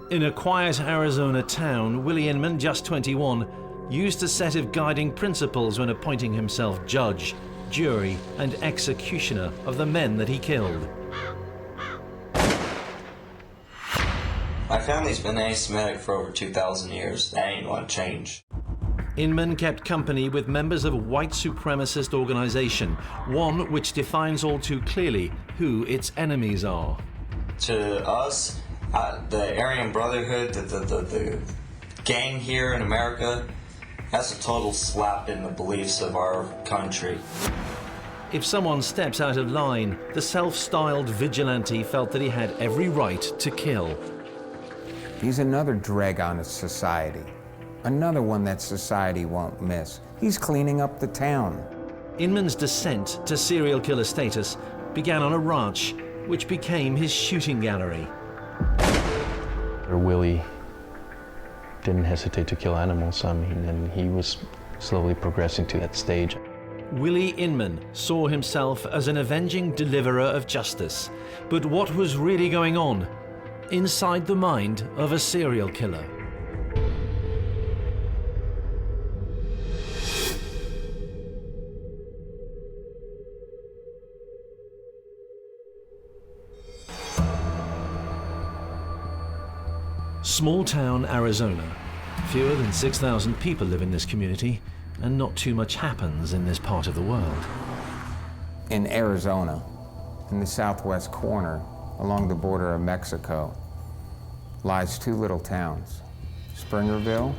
In a quiet Arizona town, Willie Inman, just 21, used a set of guiding principles when appointing himself judge, jury, and executioner of the men that he killed. My family's been anti-Semitic for over 2,000 years. That ain't gonna change. Inman kept company with members of a white supremacist organization, one which defines all too clearly who its enemies are. To us, the Aryan Brotherhood, the gang here in America, that's a total slap in the beliefs of our country. If someone steps out of line, the self-styled vigilante felt that he had every right to kill. He's another drag on society, another one that society won't miss. He's cleaning up the town. Inman's descent to serial killer status began on a ranch, which became his shooting gallery. Willie didn't hesitate to kill animals, and he was slowly progressing to that stage. Willie Inman saw himself as an avenging deliverer of justice. But what was really going on inside the mind of a serial killer? Small town Arizona. Fewer than 6,000 people live in this community, and not too much happens in this part of the world. In Arizona, in the southwest corner, along the border of Mexico, lies two little towns, Springerville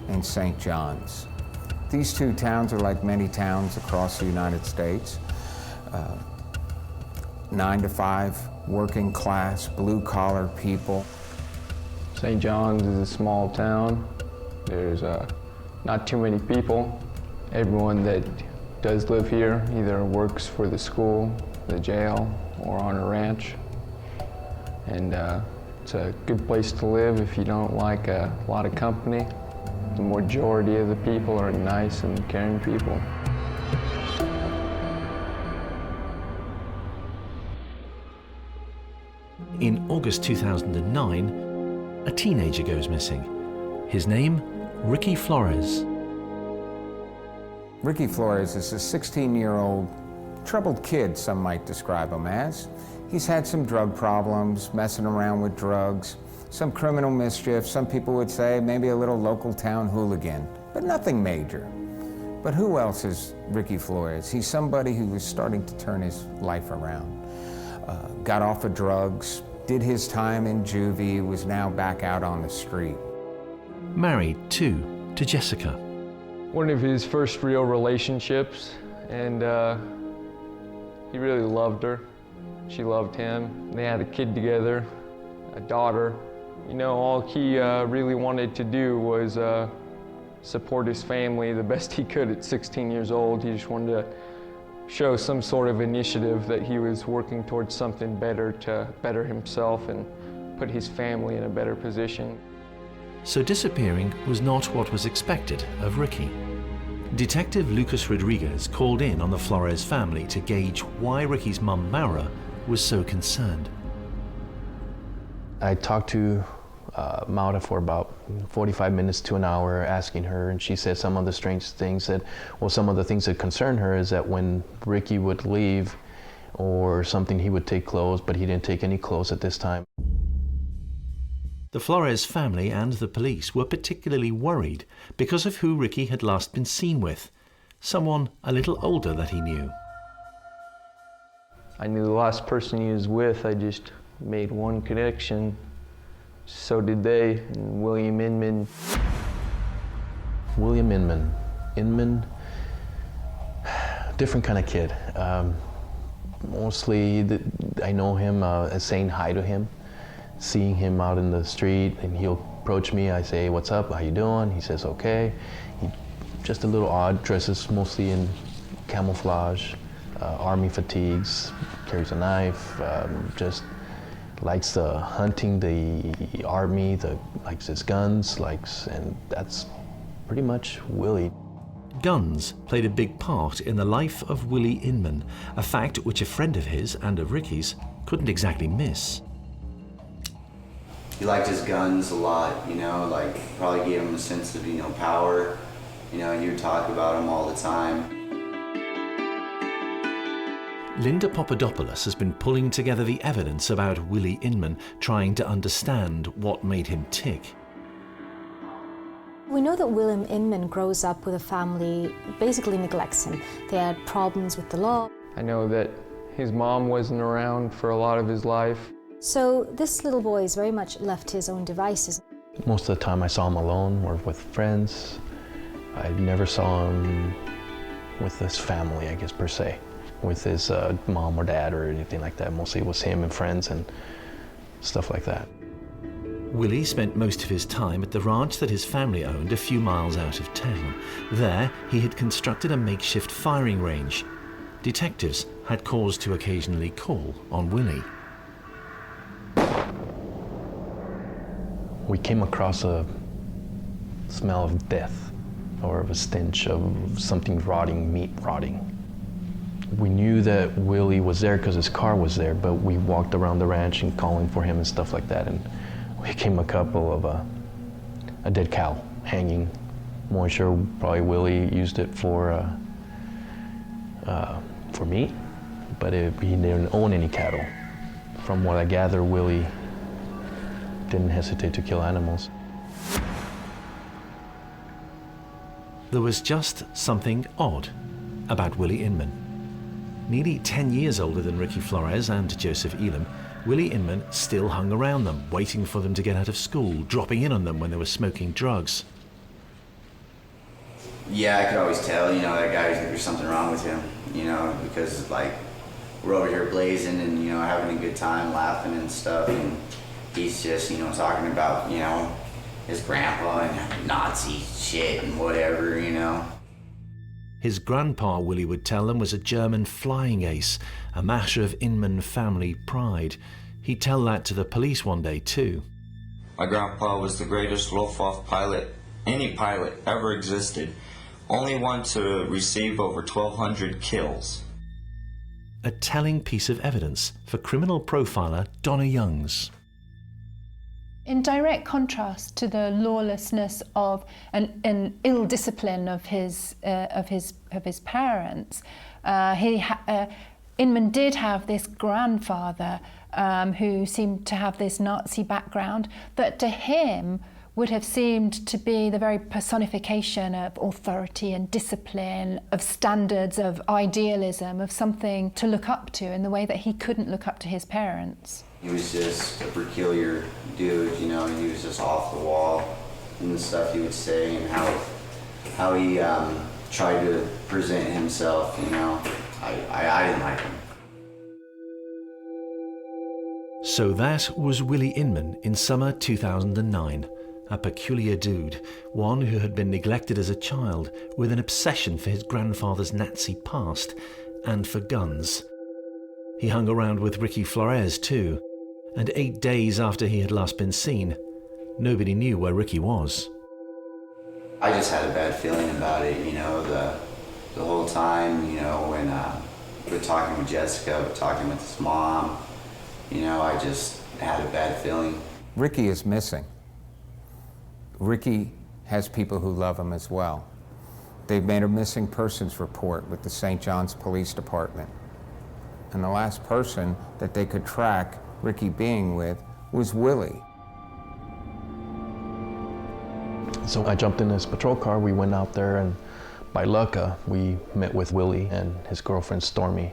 and St. John's. These two towns are like many towns across the United States. 9-to-5, working class, blue-collar people. St. John's is a small town. There's not too many people. Everyone that does live here either works for the school, the jail, or on a ranch. And it's a good place to live if you don't like a lot of company. The majority of the people are nice and caring people. In August 2009, a teenager goes missing. His name, Ricky Flores. Ricky Flores is a 16-year-old troubled kid, some might describe him as. He's had some drug problems, messing around with drugs, some criminal mischief, some people would say maybe a little local town hooligan, but nothing major. But who else is Ricky Flores? He's somebody who was starting to turn his life around. Got off of drugs, did his time in juvie, was now back out on the street. Married, too, to Jessica. One of his first real relationships, and he really loved her. She loved him. They had a kid together, a daughter. You know, all he really wanted to do was support his family the best he could at 16 years old. He just wanted to show some sort of initiative that he was working towards something better to better himself and put his family in a better position. So disappearing was not what was expected of Ricky. Detective Lucas Rodriguez called in on the Flores family to gauge why Ricky's mum, Maura, was so concerned. I talked to Maura for about 45 minutes to an hour, asking her, and she said some of the strange things that, well, some of the things that concerned her is that when Ricky would leave or something, he would take clothes, but he didn't take any clothes at this time. The Flores family and the police were particularly worried because of who Ricky had last been seen with, someone a little older that he knew. I knew the last person he was with. I just made one connection. So did they, and William Inman. William Inman. Inman, different kind of kid. Mostly, I know him as saying hi to him, seeing him out in the street, and he'll approach me. I say, "What's up? How you doing?" He says, "Okay." He just a little odd, dresses mostly in camouflage, army fatigues, carries a knife, just likes hunting, the army, likes his guns, and that's pretty much Willie. Guns played a big part in the life of Willie Inman, a fact which a friend of his and of Ricky's couldn't exactly miss. He liked his guns a lot, you know, like probably gave him a sense of, you know, power. You know, he would talk about them all the time. Linda Papadopoulos has been pulling together the evidence about Willie Inman, trying to understand what made him tick. We know that William Inman grows up with a family basically neglects him. They had problems with the law. I know that his mom wasn't around for a lot of his life. So this little boy is very much left to his own devices. Most of the time I saw him alone or with friends. I never saw him with his family, I guess, per se. With his mom or dad or anything like that. Mostly it was him and friends and stuff like that. Willie spent most of his time at the ranch that his family owned a few miles out of town. There, he had constructed a makeshift firing range. Detectives had cause to occasionally call on Willie. We came across a smell of death, or of a stench of something rotting, meat rotting. We knew that Willie was there because his car was there, but we walked around the ranch and calling for him and stuff like that, and we came a couple of a dead cow hanging. More sure probably Willie used it for meat, but he didn't own any cattle. From what I gather, Willie didn't hesitate to kill animals. There was just something odd about Willie Inman. Nearly 10 years older than Ricky Flores and Joseph Elam, Willie Inman still hung around them, waiting for them to get out of school, dropping in on them when they were smoking drugs. Yeah, I could always tell, you know, that guy, there's something wrong with him, you know, because, like, we're over here blazing and, you know, having a good time, laughing and stuff, and he's just, you know, talking about, you know, his grandpa and Nazi shit and whatever, you know. His grandpa, Willie would tell them, was a German flying ace, a matter of Inman family pride. He'd tell that to the police one day, too. My grandpa was the greatest Luftwaffe pilot any pilot ever existed. Only one to receive over 1,200 kills. A telling piece of evidence for criminal profiler Donna Youngs. In direct contrast to the lawlessness of an ill discipline of his parents, Inman did have this grandfather who seemed to have this Nazi background that to him would have seemed to be the very personification of authority and discipline, of standards, of idealism, of something to look up to in the way that he couldn't look up to his parents. He was just a peculiar dude, you know, he was just off the wall and the stuff he would say and how he tried to present himself, you know. I didn't like him. So that was Willie Inman in summer 2009. A peculiar dude, one who had been neglected as a child, with an obsession for his grandfather's Nazi past and for guns. He hung around with Ricky Flores too, and 8 days after he had last been seen, nobody knew where Ricky was. I just had a bad feeling about it, you know, the whole time, you know, when we're talking with Jessica, we're talking with his mom, you know, I just had a bad feeling. Ricky is missing. Ricky has people who love him as well. They've made a missing persons report with the St. John's Police Department. And the last person that they could track Ricky being with was Willie. So I jumped in his patrol car, we went out there, and by luck, we met with Willie and his girlfriend Stormy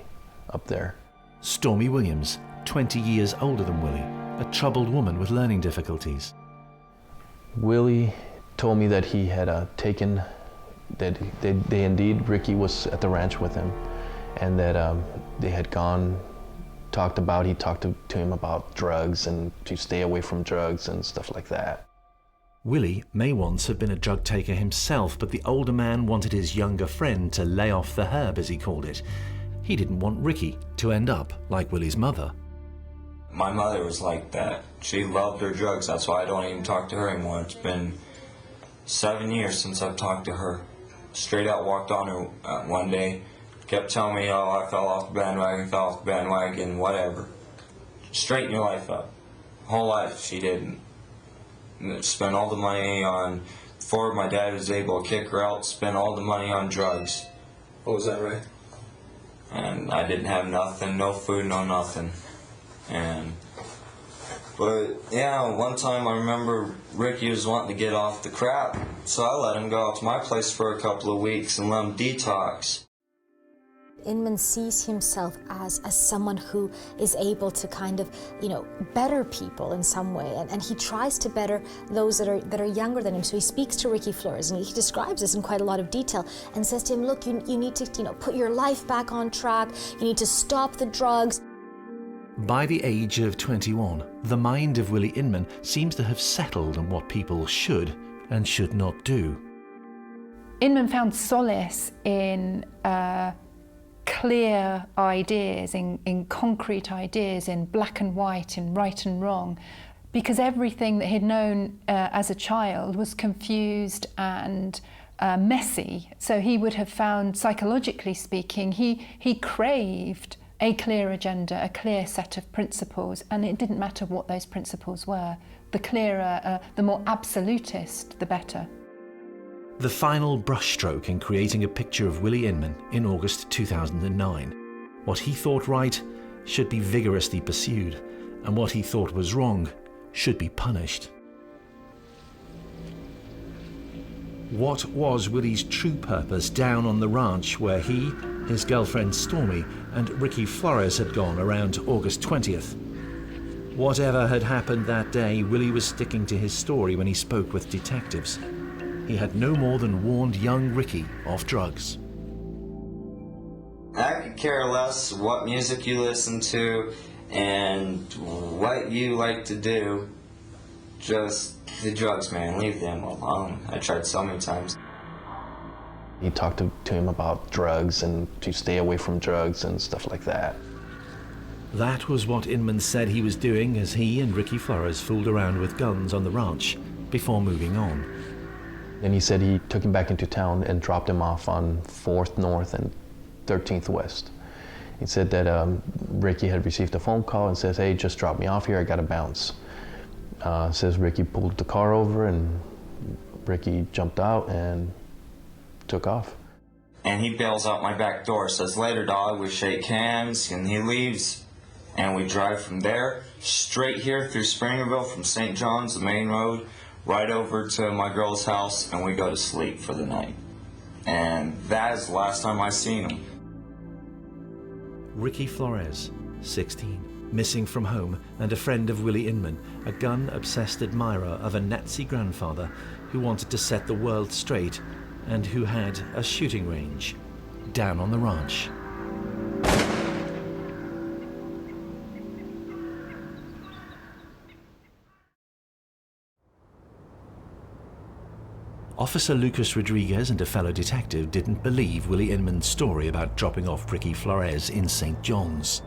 up there. Stormy Williams, 20 years older than Willie, a troubled woman with learning difficulties. Willie told me that he had taken, that they indeed, Ricky was at the ranch with him, and that they had gone, he talked to him about drugs and to stay away from drugs and stuff like that. Willie may once have been a drug taker himself, but the older man wanted his younger friend to lay off the herb, as he called it. He didn't want Ricky to end up like Willie's mother. My mother was like that. She loved her drugs, that's why I don't even talk to her anymore. It's been 7 years since I've talked to her. Straight out walked on her one day, kept telling me, oh, I fell off the bandwagon, whatever. Straighten your life up. Whole life she didn't. spent all the money on, before my dad was able to kick her out, spent all the money on drugs. Oh, was that right? And I didn't have nothing, no food, no nothing. But yeah, one time I remember Ricky was wanting to get off the crap, so I let him go out to my place for a couple of weeks and let him detox. Inman sees himself as someone who is able to kind of, better people in some way, and he tries to better those that are younger than him. So he speaks to Ricky Flores, and he describes this in quite a lot of detail, and says to him, look, you need to, put your life back on track, you need to stop the drugs. By the age of 21, the mind of Willie Inman seems to have settled on what people should and should not do. Inman found solace in clear ideas, in concrete ideas, in black and white, in right and wrong, because everything that he'd known as a child was confused and messy. So he would have found, psychologically speaking, he craved a clear agenda, a clear set of principles, and it didn't matter what those principles were. The clearer, the more absolutist, the better. The final brushstroke in creating a picture of Willie Inman in August 2009. What he thought right should be vigorously pursued, and what he thought was wrong should be punished. What was Willie's true purpose down on the ranch where he, his girlfriend Stormy, and Ricky Flores had gone around August 20th? Whatever had happened that day, Willie was sticking to his story when he spoke with detectives. He had no more than warned young Ricky off drugs. I could care less what music you listen to and what you like to do. Just the drugs, man. Leave them alone. I tried so many times. He talked to him about drugs and to stay away from drugs and stuff like that. That was what Inman said he was doing as he and Ricky Flores fooled around with guns on the ranch before moving on. Then he said he took him back into town and dropped him off on 4th North and 13th West. He said that Ricky had received a phone call and says, hey, just drop me off here, I gotta bounce. Says Ricky pulled the car over and Ricky jumped out and took off. And he bails out my back door, says, later, dog. We shake hands, and he leaves. And we drive from there straight here through Springerville from St. John's, the main road, right over to my girl's house, and we go to sleep for the night. And that is the last time I seen him. Ricky Flores, 16, missing from home, and a friend of Willie Inman, a gun-obsessed admirer of a Nazi grandfather who wanted to set the world straight and who had a shooting range down on the ranch. Officer Lucas Rodriguez and a fellow detective didn't believe Willie Inman's story about dropping off Ricky Flores in St. John's.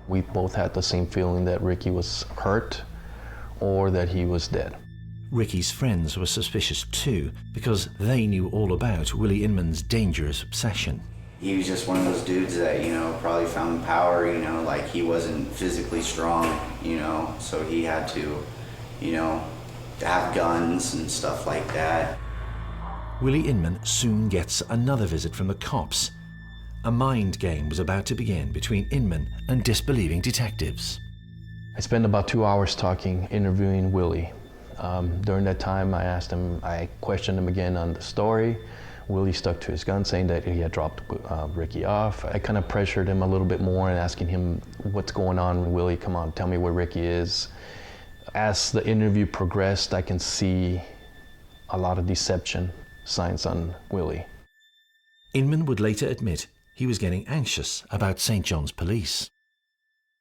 We both had the same feeling that Ricky was hurt or that he was dead. Ricky's friends were suspicious too, because they knew all about Willie Inman's dangerous obsession. He was just one of those dudes that, probably found power, like he wasn't physically strong, so he had to, have guns and stuff like that. Willie Inman soon gets another visit from the cops. A mind game was about to begin between Inman and disbelieving detectives. I spent about 2 hours interviewing Willie. During that time, I questioned him again on the story. Willie stuck to his gun, saying that he had dropped Ricky off. I kind of pressured him a little bit more and asking him, what's going on, Willie? Come on, tell me where Ricky is. As the interview progressed, I can see a lot of deception signs on Willie. Inman would later admit he was getting anxious about St. John's police.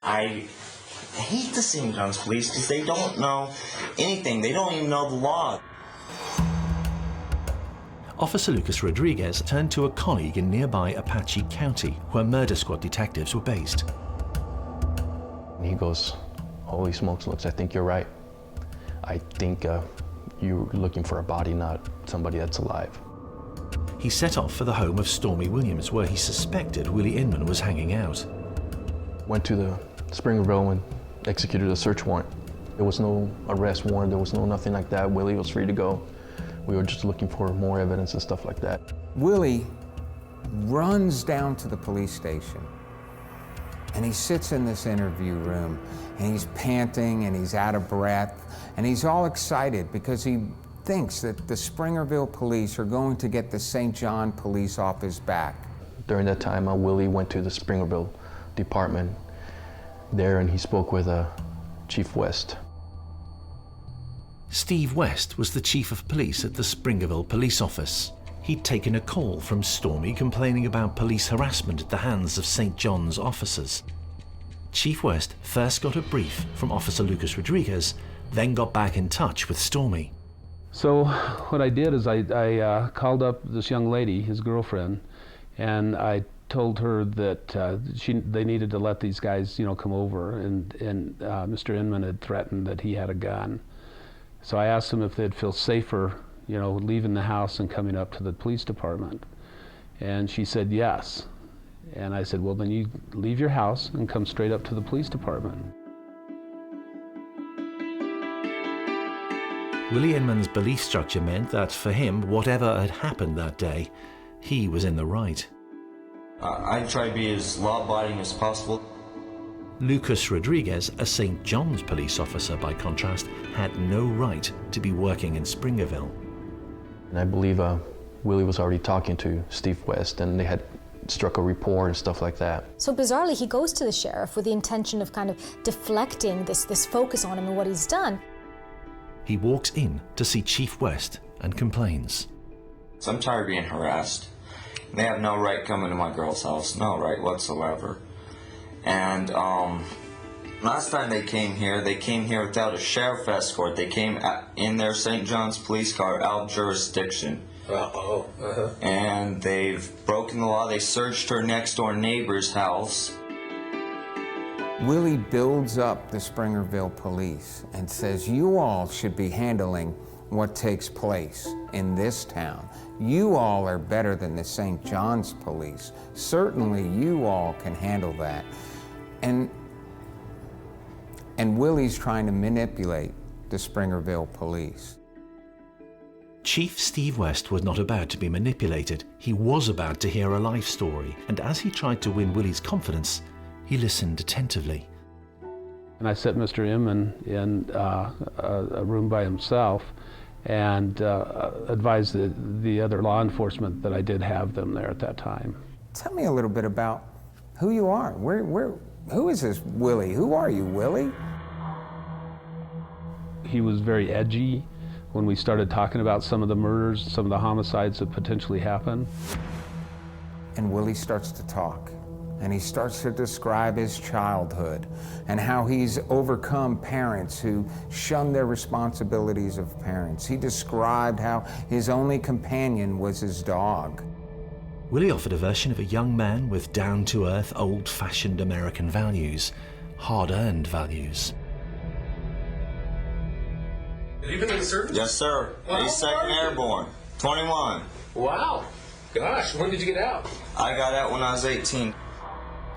I hate the St. John's police because they don't know anything. They don't even know the law. Officer Lucas Rodriguez turned to a colleague in nearby Apache County, where murder squad detectives were based. He goes, holy smokes, Lux, I think you're right. I think you're looking for a body, not somebody that's alive. He set off for the home of Stormy Williams, where he suspected Willie Inman was hanging out. Went to the Springerville and executed a search warrant. There was no arrest warrant, there was no nothing like that. Willie was free to go. We were just looking for more evidence and stuff like that. Willie runs down to the police station, and he sits in this interview room, and he's panting, and he's out of breath, and he's all excited because he thinks that the Springerville police are going to get the St. John police off his back. During that time, Willie went to the Springerville department there, and he spoke with Chief West. Steve West was the chief of police at the Springerville police office. He'd taken a call from Stormy complaining about police harassment at the hands of St. John's officers. Chief West first got a brief from Officer Lucas Rodriguez, then got back in touch with Stormy. So what I did is I called up this young lady, his girlfriend, and I told her that they needed to let these guys, come over, and Mr. Inman had threatened that he had a gun. So I asked them if they'd feel safer, leaving the house and coming up to the police department. And she said yes. And I said, well, then you leave your house and come straight up to the police department. Willie Inman's belief structure meant that for him, whatever had happened that day, he was in the right. I try to be as law-abiding as possible. Lucas Rodriguez, a St. John's police officer by contrast, had no right to be working in Springerville. And I believe Willie was already talking to Steve West, and they had struck a rapport and stuff like that. So bizarrely, he goes to the sheriff with the intention of kind of deflecting this focus on him and what he's done. He walks in to see Chief West and complains. So I'm tired of being harassed. They have no right coming to my girl's house, no right whatsoever. And last time they came here without a sheriff escort. They came in their St. John's police car out of jurisdiction. And they've broken the law. They searched her next door neighbor's house. Willie builds up the Springerville police and says, you all should be handling what takes place in this town. You all are better than the St. John's police. Certainly you all can handle that. And Willie's trying to manipulate the Springerville police. Chief Steve West was not about to be manipulated. He was about to hear a life story, and as he tried to win Willie's confidence, he listened attentively. And I set Mr. Inman in a room by himself and advised the other law enforcement that I did have them there at that time. Tell me a little bit about who you are. Who is this Willie? Who are you, Willie? He was very edgy when we started talking about some of the murders, some of the homicides that potentially happened. And Willie starts to talk, and he starts to describe his childhood and how he's overcome parents who shun their responsibilities of parents. He described how his only companion was his dog. Willie offered a version of a young man with down-to-earth, old-fashioned American values, hard-earned values. Have you been in the service? Yes, sir. Wow. 82nd Airborne, 21. Wow. Gosh, when did you get out? I got out when I was 18.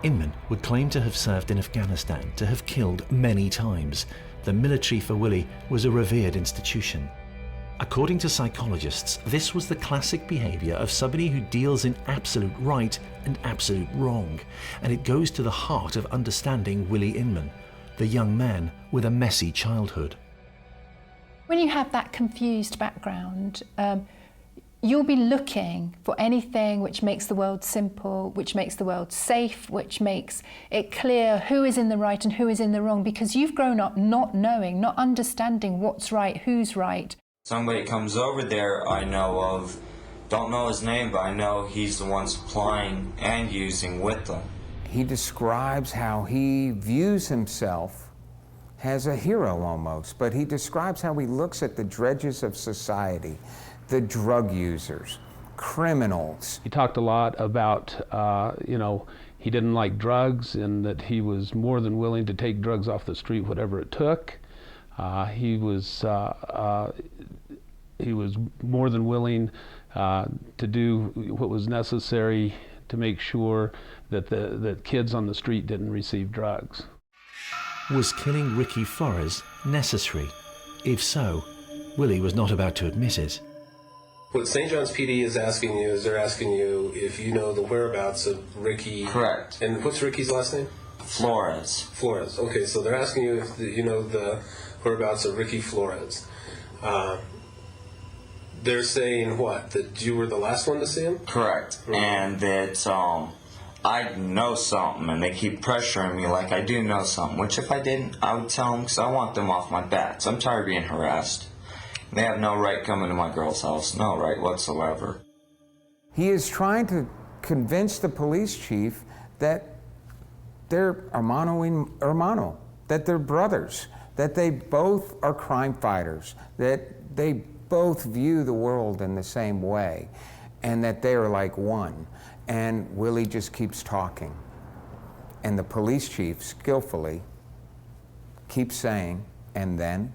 Inman would claim to have served in Afghanistan, to have killed many times. The military for Willie was a revered institution. According to psychologists, this was the classic behavior of somebody who deals in absolute right and absolute wrong, and it goes to the heart of understanding Willie Inman, the young man with a messy childhood. When you have that confused background, you'll be looking for anything which makes the world simple, which makes the world safe, which makes it clear who is in the right and who is in the wrong, because you've grown up not knowing, not understanding what's right, who's right. Somebody comes over there I know of, don't know his name, but I know he's the one supplying and using with them. He describes how he views himself as a hero almost, but he describes how he looks at the dredges of society, the drug users, criminals. He talked a lot about, he didn't like drugs and that he was more than willing to take drugs off the street, whatever it took. He was more than willing to do what was necessary to make sure that that kids on the street didn't receive drugs. Was killing Ricky Flores necessary? If so, Willie was not about to admit it. What St. John's PD is asking you is they're asking you if you know the whereabouts of Ricky. Correct. And what's Ricky's last name? Flores. Flores. Okay, so they're asking you if you know the whereabouts of Ricky Flores. They're saying what? That you were the last one to see him? Correct. And that I know something, and they keep pressuring me like I do know something, which if I didn't, I would tell them because I want them off my backs. I'm tired of being harassed. They have no right coming to my girl's house, no right whatsoever. He is trying to convince the police chief that they're hermano, that they're brothers, that they both are crime fighters, that they both view the world in the same way, and that they are like one. And Willie just keeps talking. And the police chief skillfully keeps saying, and then,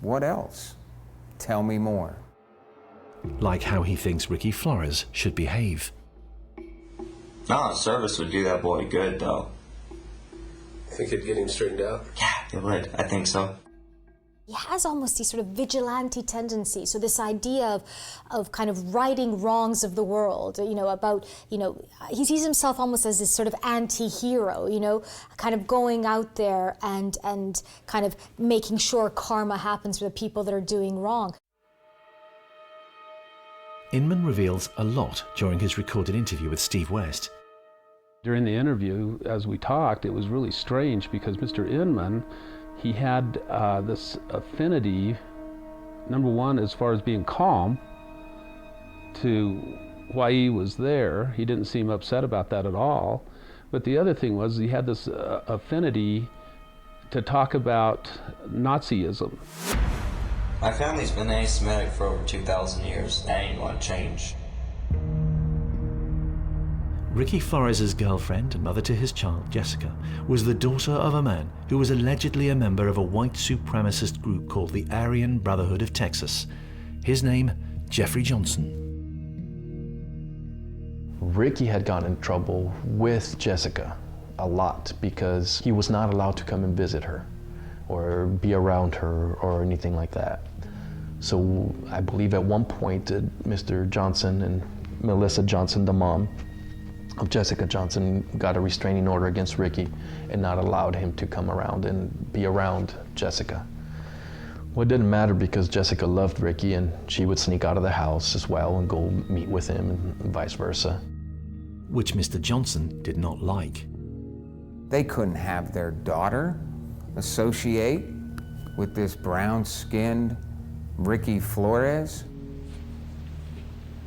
what else? Tell me more. Like how he thinks Ricky Flores should behave. No, service would do that boy good, though. Think it'd get him straightened out? Yeah, it would. I think so. He has almost these sort of vigilante tendencies. So this idea of kind of righting wrongs of the world, he sees himself almost as this sort of anti-hero, kind of going out there and kind of making sure karma happens for the people that are doing wrong. Inman reveals a lot during his recorded interview with Steve West. During the interview, as we talked, it was really strange because Mr. Inman, he had this affinity, number one, as far as being calm, to why he was there. He didn't seem upset about that at all. But the other thing was he had this affinity to talk about Nazism. My family's been anti-Semitic for over 2,000 years. That ain't gonna change. Ricky Flores' girlfriend and mother to his child, Jessica, was the daughter of a man who was allegedly a member of a white supremacist group called the Aryan Brotherhood of Texas. His name, Jeffrey Johnson. Ricky had gotten in trouble with Jessica a lot because he was not allowed to come and visit her or be around her or anything like that. So I believe at one point Mr. Johnson and Melissa Johnson, the mom of Jessica Johnson, got a restraining order against Ricky and not allowed him to come around and be around Jessica. Well, it didn't matter because Jessica loved Ricky and she would sneak out of the house as well and go meet with him and vice versa. Which Mr. Johnson did not like. They couldn't have their daughter associate with this brown-skinned Ricky Flores.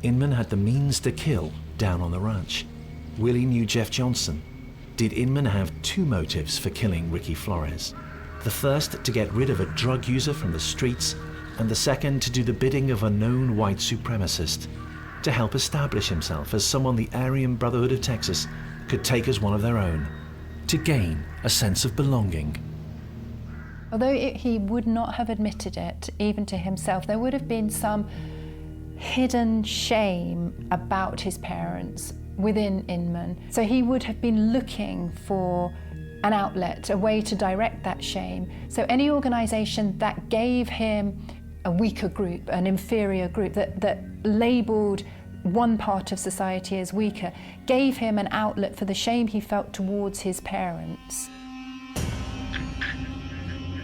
Inman had the means to kill down on the ranch. Willie knew Jeff Johnson. Did Inman have two motives for killing Ricky Flores? The first, to get rid of a drug user from the streets, and the second, to do the bidding of a known white supremacist, to help establish himself as someone the Aryan Brotherhood of Texas could take as one of their own, to gain a sense of belonging. Although he would not have admitted it, even to himself, there would have been some hidden shame about his parents within Inman. So he would have been looking for an outlet, a way to direct that shame. So any organisation that gave him a weaker group, an inferior group, that labelled one part of society as weaker, gave him an outlet for the shame he felt towards his parents.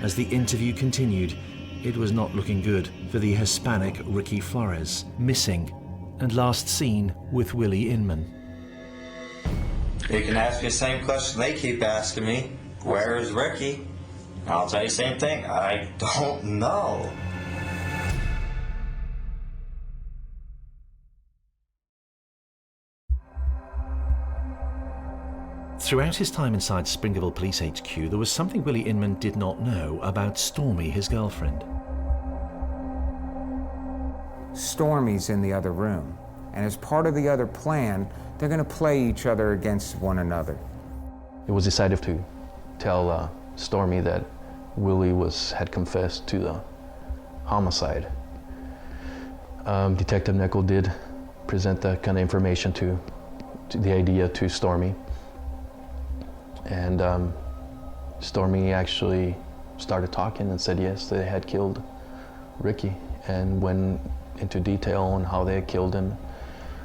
As the interview continued, it was not looking good for the Hispanic Ricky Flores, missing and last seen with Willie Inman. You can ask me the same question they keep asking me. Where is Ricky? I'll tell you the same thing. I don't know. Throughout his time inside Springerville Police HQ, there was something Willie Inman did not know about Stormy, his girlfriend. Stormy's in the other room, and as part of the other plan, they're going to play each other against one another. It was decided to tell Stormy that Willie had confessed to the homicide. Detective Nickel did present that kind of information to the idea to Stormy. And Stormy actually started talking and said yes, they had killed Ricky, and went into detail on how they had killed him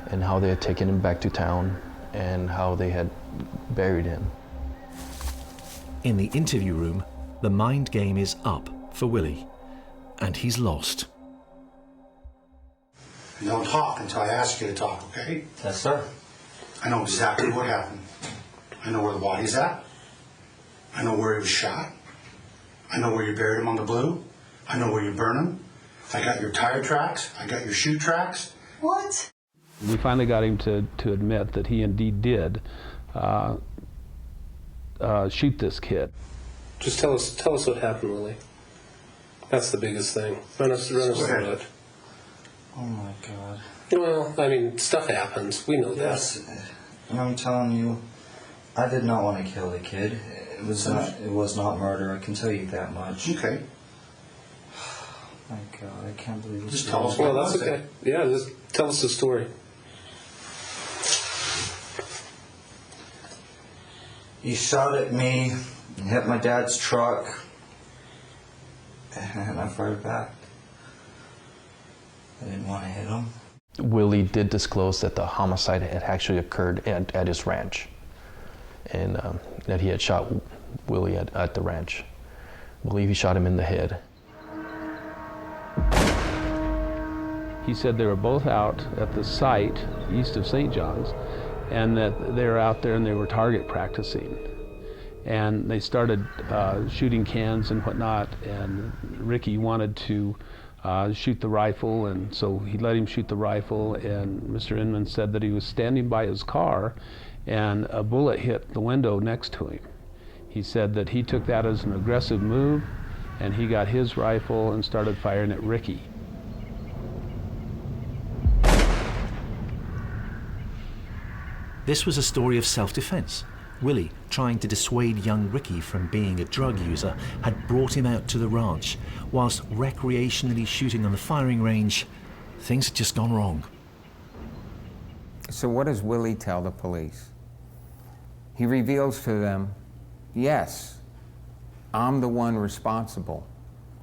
and how they had taken him back to town and how they had buried him. In the interview room, the mind game is up for Willie, and he's lost. You don't talk until I ask you to talk, okay? Yes, sir. I know exactly what happened. I know where the body's at. I know where he was shot. I know where you buried him on the blue. I know where you burn him. I got your tire tracks. I got your shoe tracks. What? We finally got him to admit that he indeed did shoot this kid. Just tell us what happened, Willie. That's the biggest thing. Run us through it. Oh my God. Well, I mean, stuff happens. We know that. Yes. And I'm telling you, I did not want to kill the kid. It was not murder, I can tell you that much. Okay. My God, I can't believe it's Just tell us Well, what that's was okay. Yeah, just tell us the story. He shot at me and hit my dad's truck, and I fired back. I didn't want to hit him. Willie did disclose that the homicide had actually occurred at his ranch, and that he had shot Willie at the ranch. I believe he shot him in the head. He said they were both out at the site east of St. John's, and that they were out there and they were target practicing. And they started shooting cans and whatnot, and Ricky wanted to shoot the rifle, and so he let him shoot the rifle, and Mr. Inman said that he was standing by his car and a bullet hit the window next to him. He said that he took that as an aggressive move, and he got his rifle and started firing at Ricky. This was a story of self-defense. Willie, trying to dissuade young Ricky from being a drug user, had brought him out to the ranch. Whilst recreationally shooting on the firing range, things had just gone wrong. So what does Willie tell the police? He reveals to them, yes, I'm the one responsible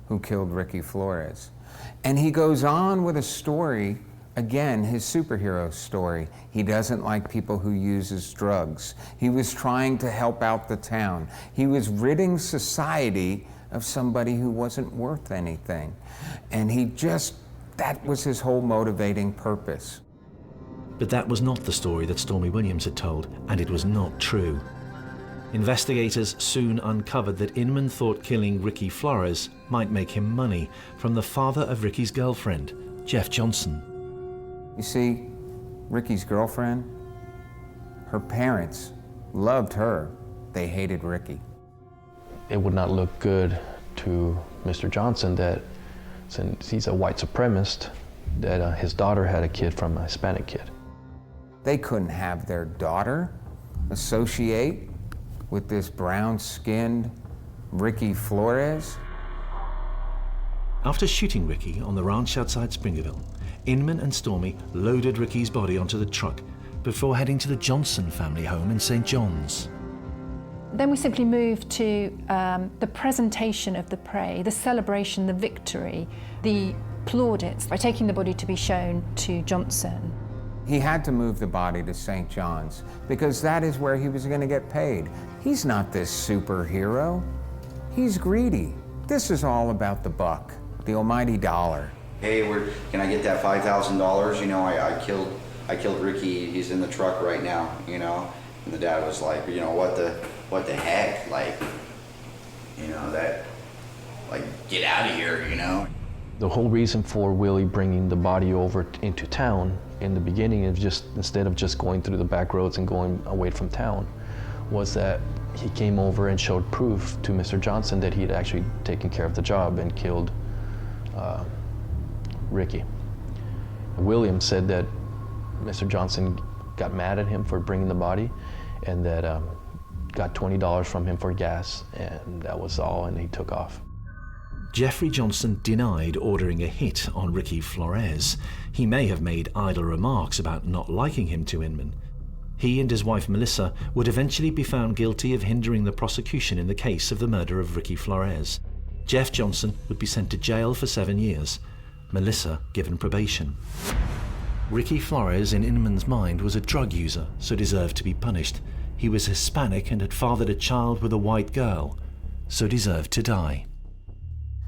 who killed Ricky Flores. And he goes on with a story, again, his superhero story. He doesn't like people who uses drugs. He was trying to help out the town. He was ridding society of somebody who wasn't worth anything. And that was his whole motivating purpose. But that was not the story that Stormy Williams had told, and it was not true. Investigators soon uncovered that Inman thought killing Ricky Flores might make him money from the father of Ricky's girlfriend, Jeff Johnson. You see, Ricky's girlfriend, her parents loved her. They hated Ricky. It would not look good to Mr. Johnson that, since he's a white supremacist, that his daughter had a kid from a Hispanic kid. They couldn't have their daughter associate with this brown-skinned Ricky Flores. After shooting Ricky on the ranch outside Springerville, Inman and Stormy loaded Ricky's body onto the truck before heading to the Johnson family home in St. John's. Then we simply moved to the presentation of the prey, the celebration, the victory, the plaudits, by taking the body to be shown to Johnson. He had to move the body to St. John's because that is where he was going to get paid. He's not this superhero. He's greedy. This is all about the buck, the almighty dollar. Hey, can I get that $5,000? You know, I killed Ricky. He's in the truck right now. You know, and the dad was like, you know, what the heck? Like, you know, that, like, get out of here. You know. The whole reason for Willie bringing the body over into town in the beginning is just, instead of just going through the back roads and going away from town, was that he came over and showed proof to Mr. Johnson that he had actually taken care of the job and killed Ricky. William said that Mr. Johnson got mad at him for bringing the body, and that got $20 from him for gas, and that was all, and he took off. Jeffrey Johnson denied ordering a hit on Ricky Flores. He may have made idle remarks about not liking him to Inman, He and his wife Melissa would eventually be found guilty of hindering the prosecution in the case of the murder of Ricky Flores. Jeff Johnson would be sent to jail for 7 years. Melissa given probation. Ricky Flores, in Inman's mind, was a drug user, so deserved to be punished. He was Hispanic and had fathered a child with a white girl, so deserved to die.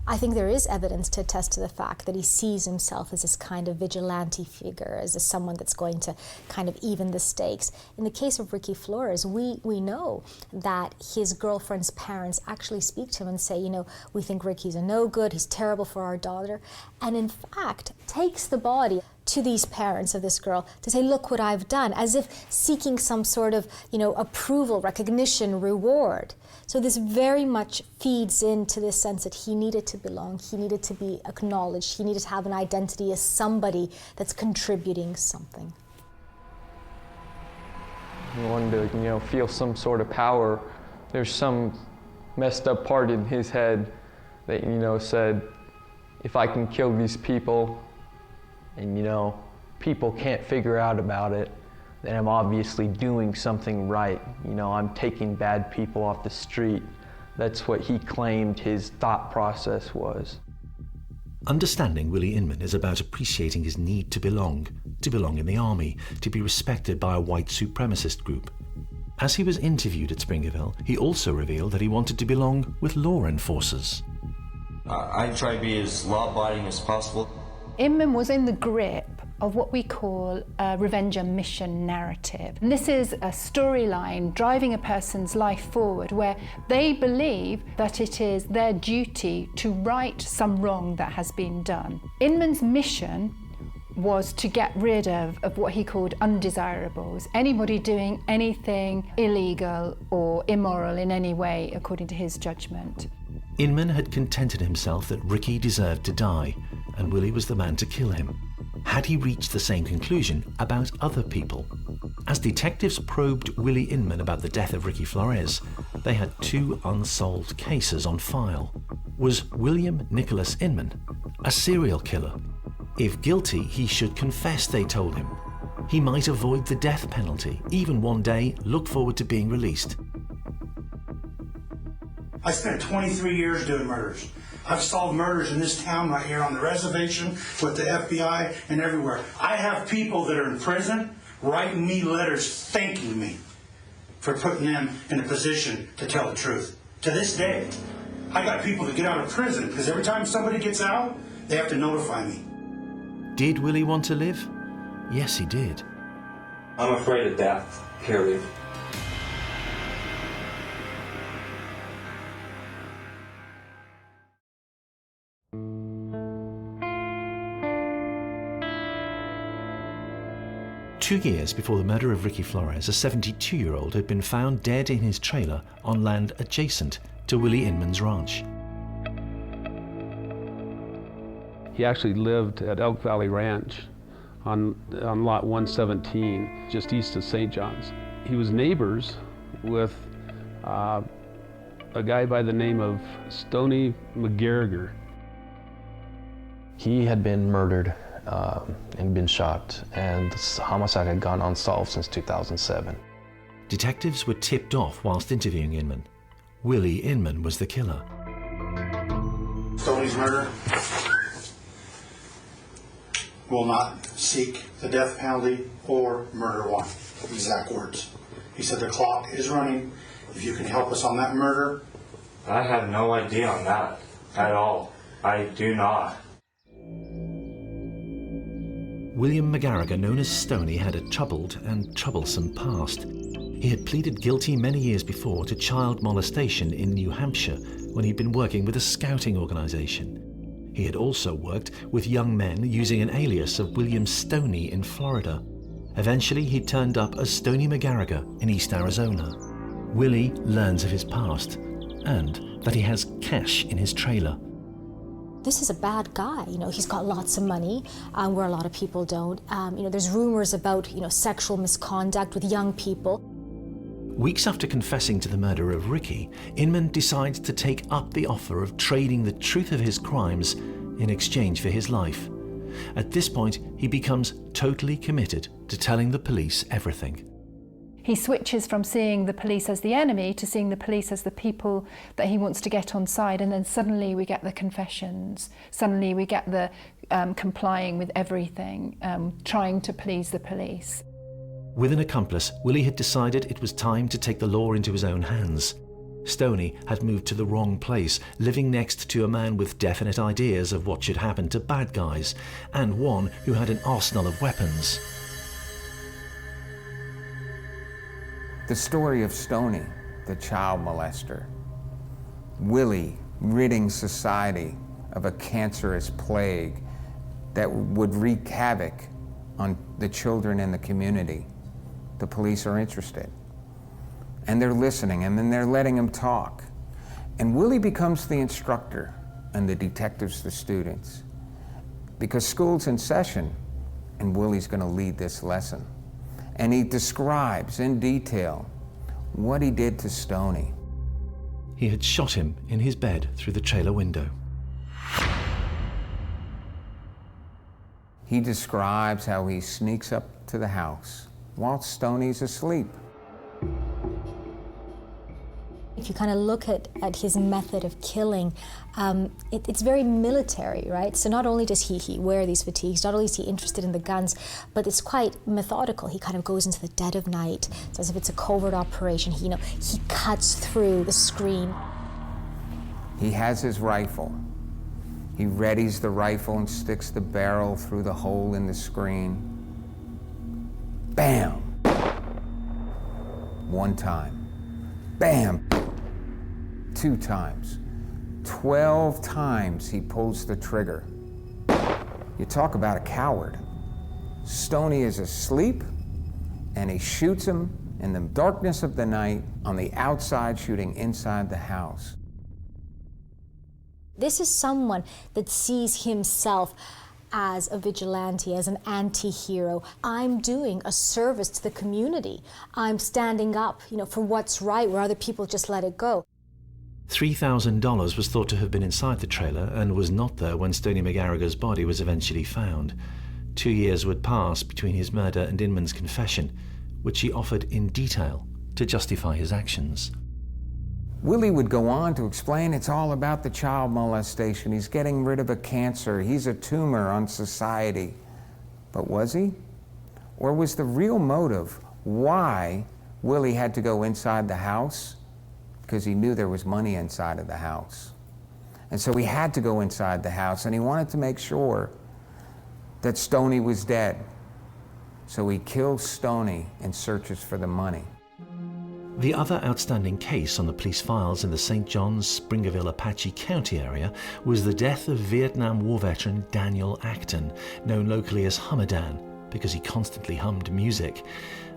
I think there is evidence to attest to the fact that he sees himself as this kind of vigilante figure, as someone that's going to kind of even the stakes. In the case of Ricky Flores, we know that his girlfriend's parents actually speak to him and say, you know, we think Ricky's a no-good, he's terrible for our daughter, and in fact takes the body to these parents of this girl to say, look what I've done, as if seeking some sort of, you know, approval, recognition, reward. So this very much feeds into this sense that he needed to belong, he needed to be acknowledged, he needed to have an identity as somebody that's contributing something. He wanted to, you know, feel some sort of power. There's some messed up part in his head that, you know, said, if I can kill these people and, you know, people can't figure out about it, then I'm obviously doing something right. You know, I'm taking bad people off the street. That's what he claimed his thought process was. Understanding Willie Inman is about appreciating his need to belong in the army, to be respected by a white supremacist group. As he was interviewed at Springerville, he also revealed that he wanted to belong with law enforcers. I try to be as law-abiding as possible. Inman was in the grip of what we call a revenge and mission narrative. And this is a storyline driving a person's life forward where they believe that it is their duty to right some wrong that has been done. Inman's mission was to get rid of what he called undesirables, anybody doing anything illegal or immoral in any way, according to his judgment. Inman had contented himself that Ricky deserved to die, and Willie was the man to kill him. Had he reached the same conclusion about other people? As detectives probed Willie Inman about the death of Ricky Flores, they had 2 unsolved cases on file. Was William Nicholas Inman a serial killer? If guilty, he should confess, they told him. He might avoid the death penalty, even one day look forward to being released. I spent 23 years doing murders. I've solved murders in this town right here on the reservation with the FBI and everywhere. I have people that are in prison writing me letters thanking me for putting them in a position to tell the truth. To this day, I got people that get out of prison because every time somebody gets out, they have to notify me. Did Willie want to live? Yes, he did. I'm afraid of death, period. Two years before the murder of Ricky Flores, a 72-year-old had been found dead in his trailer on land adjacent to Willie Inman's ranch. He actually lived at Elk Valley Ranch on lot 117, just east of St. John's. He was neighbors with a guy by the name of Stoney McGarriger. He had been murdered and been shot, and the homicide had gone unsolved since 2007. Detectives were tipped off whilst interviewing Inman. Willie Inman was the killer. Stoney's murder will not seek the death penalty or murder one. Exact words. He said the clock is running. If you can help us on that murder. I have no idea on that at all. I do not. William McGarriger, known as Stoney, had a troubled and troublesome past. He had pleaded guilty many years before to child molestation in New Hampshire when he'd been working with a scouting organization. He had also worked with young men using an alias of William Stoney in Florida. Eventually, he turned up as Stoney McGarriger in East Arizona. Willie learns of his past and that he has cash in his trailer. This is a bad guy, you know, he's got lots of money, where a lot of people don't. You know, there's rumors about, you know, sexual misconduct with young people. Weeks after confessing to the murder of Ricky, Inman decides to take up the offer of trading the truth of his crimes in exchange for his life. At this point, he becomes totally committed to telling the police everything. He switches from seeing the police as the enemy to seeing the police as the people that he wants to get on side, and then suddenly we get the confessions, suddenly we get the complying with everything, trying to please the police. With an accomplice, Willie had decided it was time to take the law into his own hands. Stoney had moved to the wrong place, living next to a man with definite ideas of what should happen to bad guys, and one who had an arsenal of weapons. The story of Stoney, the child molester. Willie ridding society of a cancerous plague that would wreak havoc on the children in the community. The police are interested. And they're listening, and then they're letting him talk. And Willie becomes the instructor, and the detectives the students. Because school's in session, and Willie's gonna lead this lesson. And he describes in detail what he did to Stoney. He had shot him in his bed through the trailer window. He describes how he sneaks up to the house while Stoney's asleep. If you kind of look at his method of killing, it's very military, right? So not only does he wear these fatigues, not only is he interested in the guns, but it's quite methodical. He kind of goes into the dead of night. It's as if it's a covert operation. He cuts through the screen. He has his rifle. He readies the rifle and sticks the barrel through the hole in the screen. Bam! One time. Bam! 2 times. 12 times he pulls the trigger. You talk about a coward. Stoney is asleep, and he shoots him in the darkness of the night on the outside, shooting inside the house. This is someone that sees himself as a vigilante, as an anti-hero. I'm doing a service to the community. I'm standing up, for what's right, where other people just let it go. $3,000 was thought to have been inside the trailer and was not there when Stoney McGarriger's body was eventually found. 2 years would pass between his murder and Inman's confession, which he offered in detail to justify his actions. Willie would go on to explain it's all about the child molestation. He's getting rid of a cancer. He's a tumor on society. But was he? Or was the real motive why Willie had to go inside the house? Because he knew there was money inside of the house. And so he had to go inside the house, and he wanted to make sure that Stoney was dead. So he kills Stoney and searches for the money. The other outstanding case on the police files in the St. John's, Springerville, Apache County area was the death of Vietnam War veteran Daniel Acton, known locally as Hummerdan, because he constantly hummed music.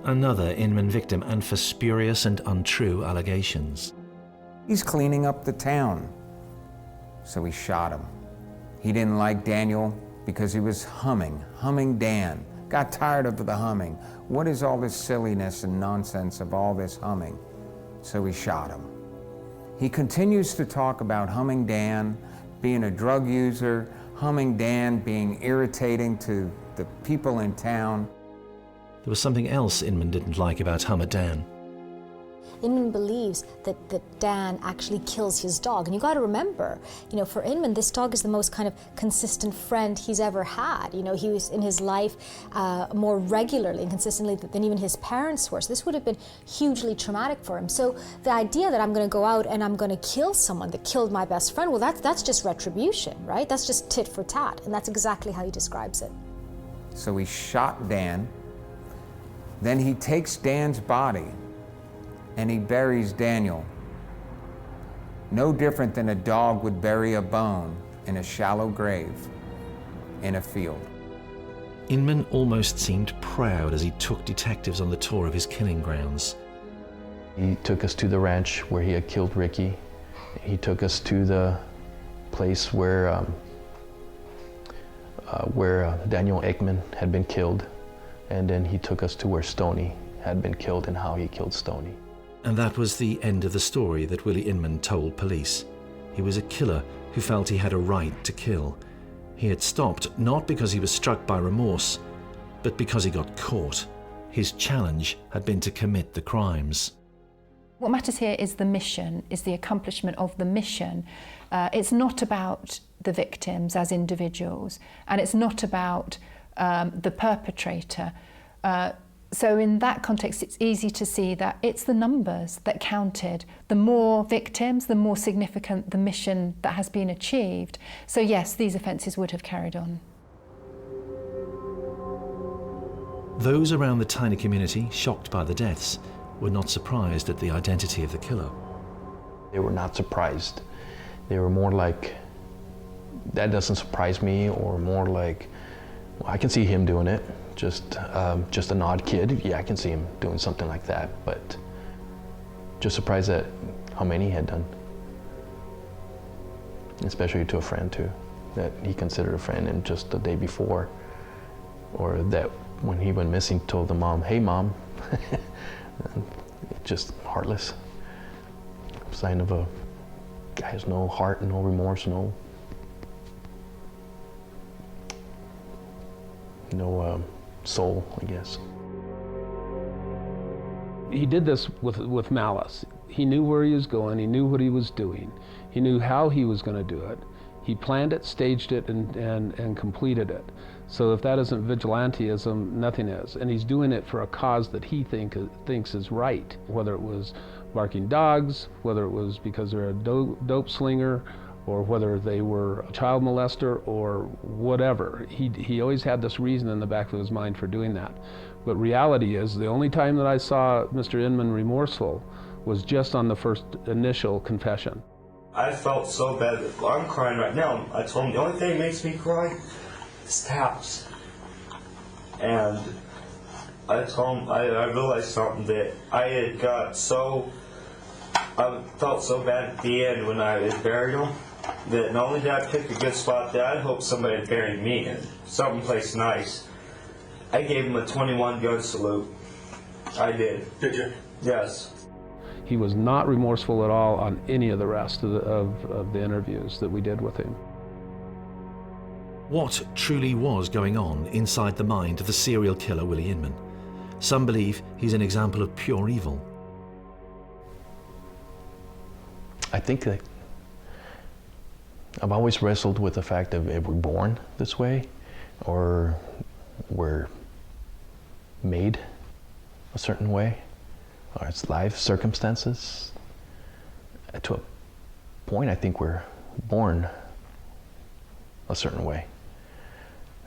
Another Inman victim, and for spurious and untrue allegations. He's cleaning up the town, so he shot him. He didn't like Daniel because he was humming Dan. Got tired of the humming. What is all this silliness and nonsense of all this humming? So he shot him. He continues to talk about humming Dan being a drug user, humming Dan being irritating to the people in town. There was something else Inman didn't like about Hummer Dan. Inman believes that Dan actually kills his dog. And you got to remember, for Inman, this dog is the most kind of consistent friend he's ever had. He was in his life more regularly and consistently than even his parents were. So this would have been hugely traumatic for him. So the idea that I'm going to go out and I'm going to kill someone that killed my best friend, well, that's just retribution, right? That's just tit for tat. And that's exactly how he describes it. So he shot Dan. Then he takes Dan's body and he buries Daniel. No different than a dog would bury a bone in a shallow grave in a field. Inman almost seemed proud as he took detectives on the tour of his killing grounds. He took us to the ranch where he had killed Ricky. He took us to the place where Daniel Ekman had been killed. And then he took us to where Stoney had been killed and how he killed Stoney. And that was the end of the story that Willie Inman told police. He was a killer who felt he had a right to kill. He had stopped not because he was struck by remorse, but because he got caught. His challenge had been to commit the crimes. What matters here is the mission, is the accomplishment of the mission. It's not about the victims as individuals, and it's not about the perpetrator. So in that context, it's easy to see that it's the numbers that counted. The more victims, the more significant the mission that has been achieved. So yes, these offences would have carried on. Those around the tiny community, shocked by the deaths, were not surprised at the identity of the killer. They were not surprised. They were more like, that doesn't surprise me, or more like, well, I can see him doing it. Just an odd kid. Yeah, I can see him doing something like that, but just surprised at how many he had done. Especially to a friend too, that he considered a friend, and just the day before, or that when he went missing told the mom, "Hey mom." Just heartless. Sign of a guy has no heart, no remorse, no soul, I guess. He did this with malice. He knew where he was going, he knew what he was doing, he knew how he was going to do it. He planned it, staged it, and completed it. So if that isn't vigilantism, nothing is. And he's doing it for a cause that he thinks is right, whether it was barking dogs, whether it was because they're a dope slinger, or whether they were a child molester, or whatever. He always had this reason in the back of his mind for doing that. But reality is, the only time that I saw Mr. Inman remorseful was just on the first initial confession. I felt so bad. I'm crying right now. I told him the only thing that makes me cry is taps. And I told him, I realized something, that I felt so bad at the end when I had buried him, that not only did I pick a good spot, that I hope somebody had buried me in someplace nice. I gave him a 21 gun salute. I did. Did you? Yes. He was not remorseful at all on any of the rest of the interviews that we did with him. What truly was going on inside the mind of the serial killer Willie Inman? Some believe he's an example of pure evil. I think that I've always wrestled with the fact that if we're born this way, or we're made a certain way, or it's life circumstances. To a point, I think we're born a certain way.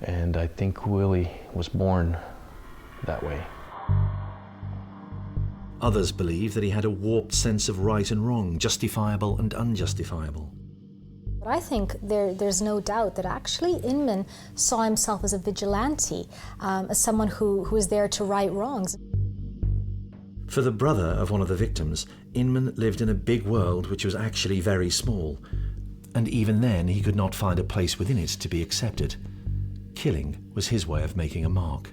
And I think Willie was born that way. Others believe that he had a warped sense of right and wrong, justifiable and unjustifiable. But I think there's no doubt that actually Inman saw himself as a vigilante, as someone who was there to right wrongs. For the brother of one of the victims, Inman lived in a big world which was actually very small, and even then he could not find a place within it to be accepted. Killing was his way of making a mark.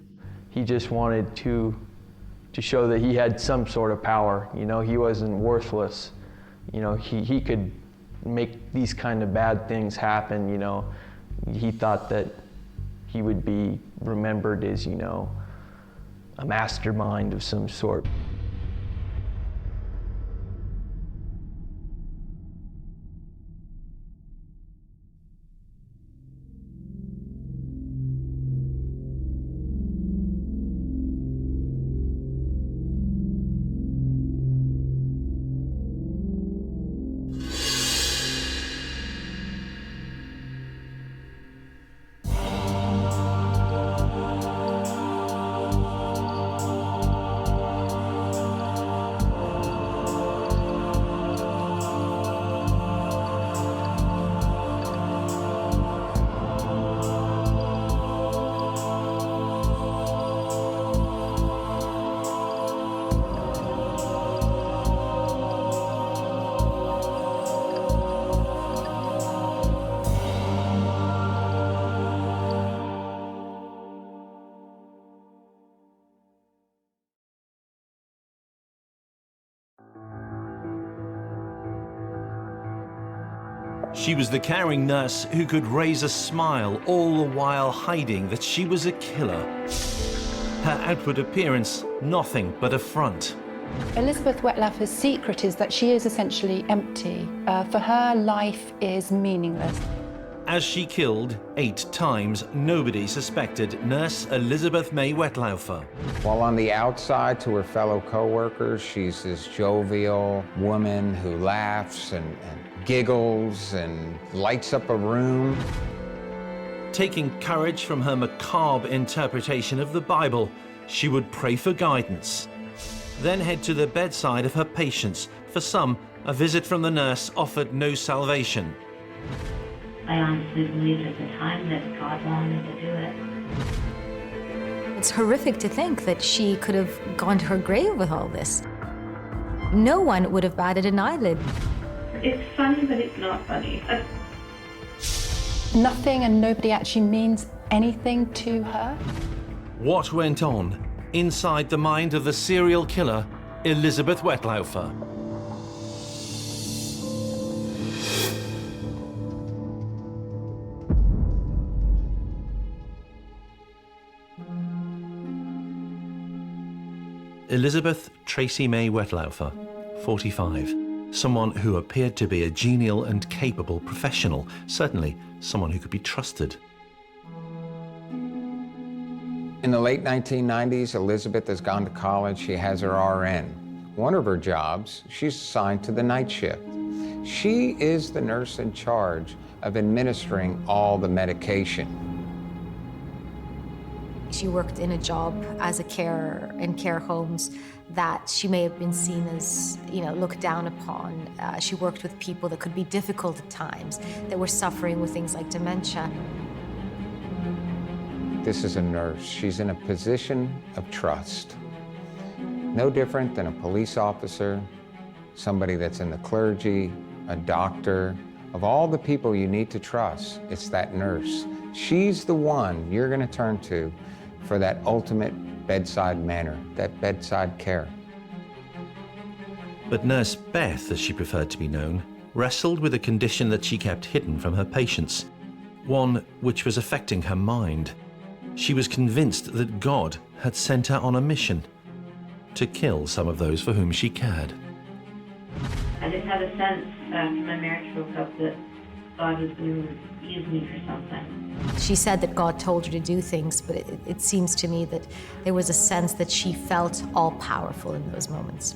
He just wanted to show that he had some sort of power. You know, he wasn't worthless. You know, he could make these kind of bad things happen. You know, he thought that he would be remembered as, you know, a mastermind of some sort. She was the caring nurse who could raise a smile all the while hiding that she was a killer. Her outward appearance, nothing but a front. Elizabeth Wetlaufer's secret is that she is essentially empty. For her, life is meaningless. As she killed 8 times, nobody suspected Nurse Elizabeth May Wetlaufer. While on the outside to her fellow co-workers, she's this jovial woman who laughs and giggles and lights up a room. Taking courage from her macabre interpretation of the Bible, she would pray for guidance, then head to the bedside of her patients. For some, a visit from the nurse offered no salvation. I honestly believe at the time that God wanted to do it. It's horrific to think that she could have gone to her grave with all this. No one would have batted an eyelid. It's funny, but it's not funny. Nothing and nobody actually means anything to her. What went on inside the mind of the serial killer, Elizabeth Wetlaufer? Elizabeth Tracy May Wetlaufer, 45. Someone who appeared to be a genial and capable professional, certainly someone who could be trusted. In the late 1990s, Elizabeth has gone to college. She has her RN. One of her jobs, she's assigned to the night shift. She is the nurse in charge of administering all the medication. She worked in a job as a carer in care homes that she may have been seen as, looked down upon. She worked with people that could be difficult at times, that were suffering with things like dementia. This is a nurse. She's in a position of trust. No different than a police officer, somebody that's in the clergy, a doctor. Of all the people you need to trust, it's that nurse. She's the one you're going to turn to for that ultimate bedside manner, that bedside care. But Nurse Beth, as she preferred to be known, wrestled with a condition that she kept hidden from her patients, one which was affecting her mind. She was convinced that God had sent her on a mission to kill some of those for whom she cared. I just had a sense after my marriage broke up that God was going to use me for something. She said that God told her to do things, but it seems to me that there was a sense that she felt all-powerful in those moments.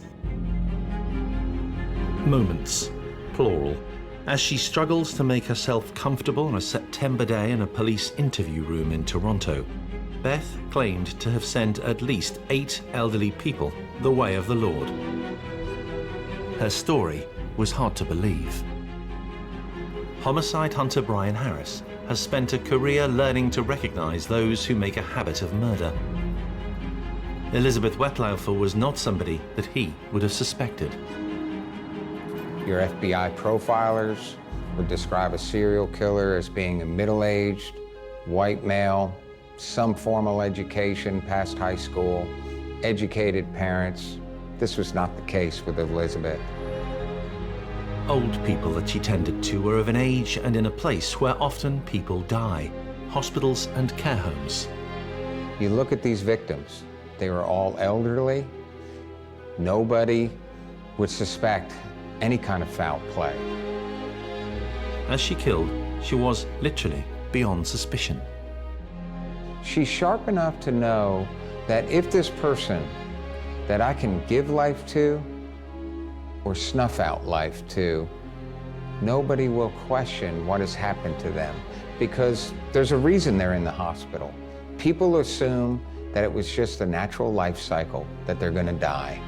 Moments, plural, as she struggles to make herself comfortable on a September day in a police interview room in Toronto. Beth claimed to have sent at least 8 elderly people the way of the Lord. Her story was hard to believe. Homicide hunter Brian Harris has spent a career learning to recognize those who make a habit of murder. Elizabeth Wetlaufer was not somebody that he would have suspected. Your FBI profilers would describe a serial killer as being a middle-aged, white male, some formal education past high school, educated parents. This was not the case with Elizabeth. Old people that she tended to were of an age and in a place where often people die, hospitals and care homes. You look at these victims, they were all elderly. Nobody would suspect any kind of foul play. As she killed, she was literally beyond suspicion. She's sharp enough to know that if this person that I can give life to or snuff out life to, nobody will question what has happened to them, because there's a reason they're in the hospital. People assume that it was just a natural life cycle, that they're going to die.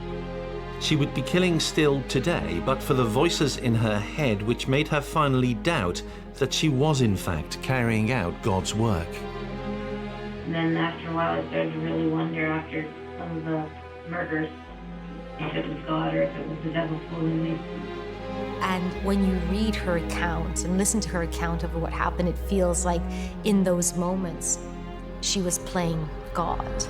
She would be killing still today, but for the voices in her head which made her finally doubt that she was in fact carrying out God's work. And then after a while I started to really wonder, after some of the murders, if it was God or if it was the devil fooling me. And when you read her account and listen to her account of what happened, it feels like in those moments she was playing God.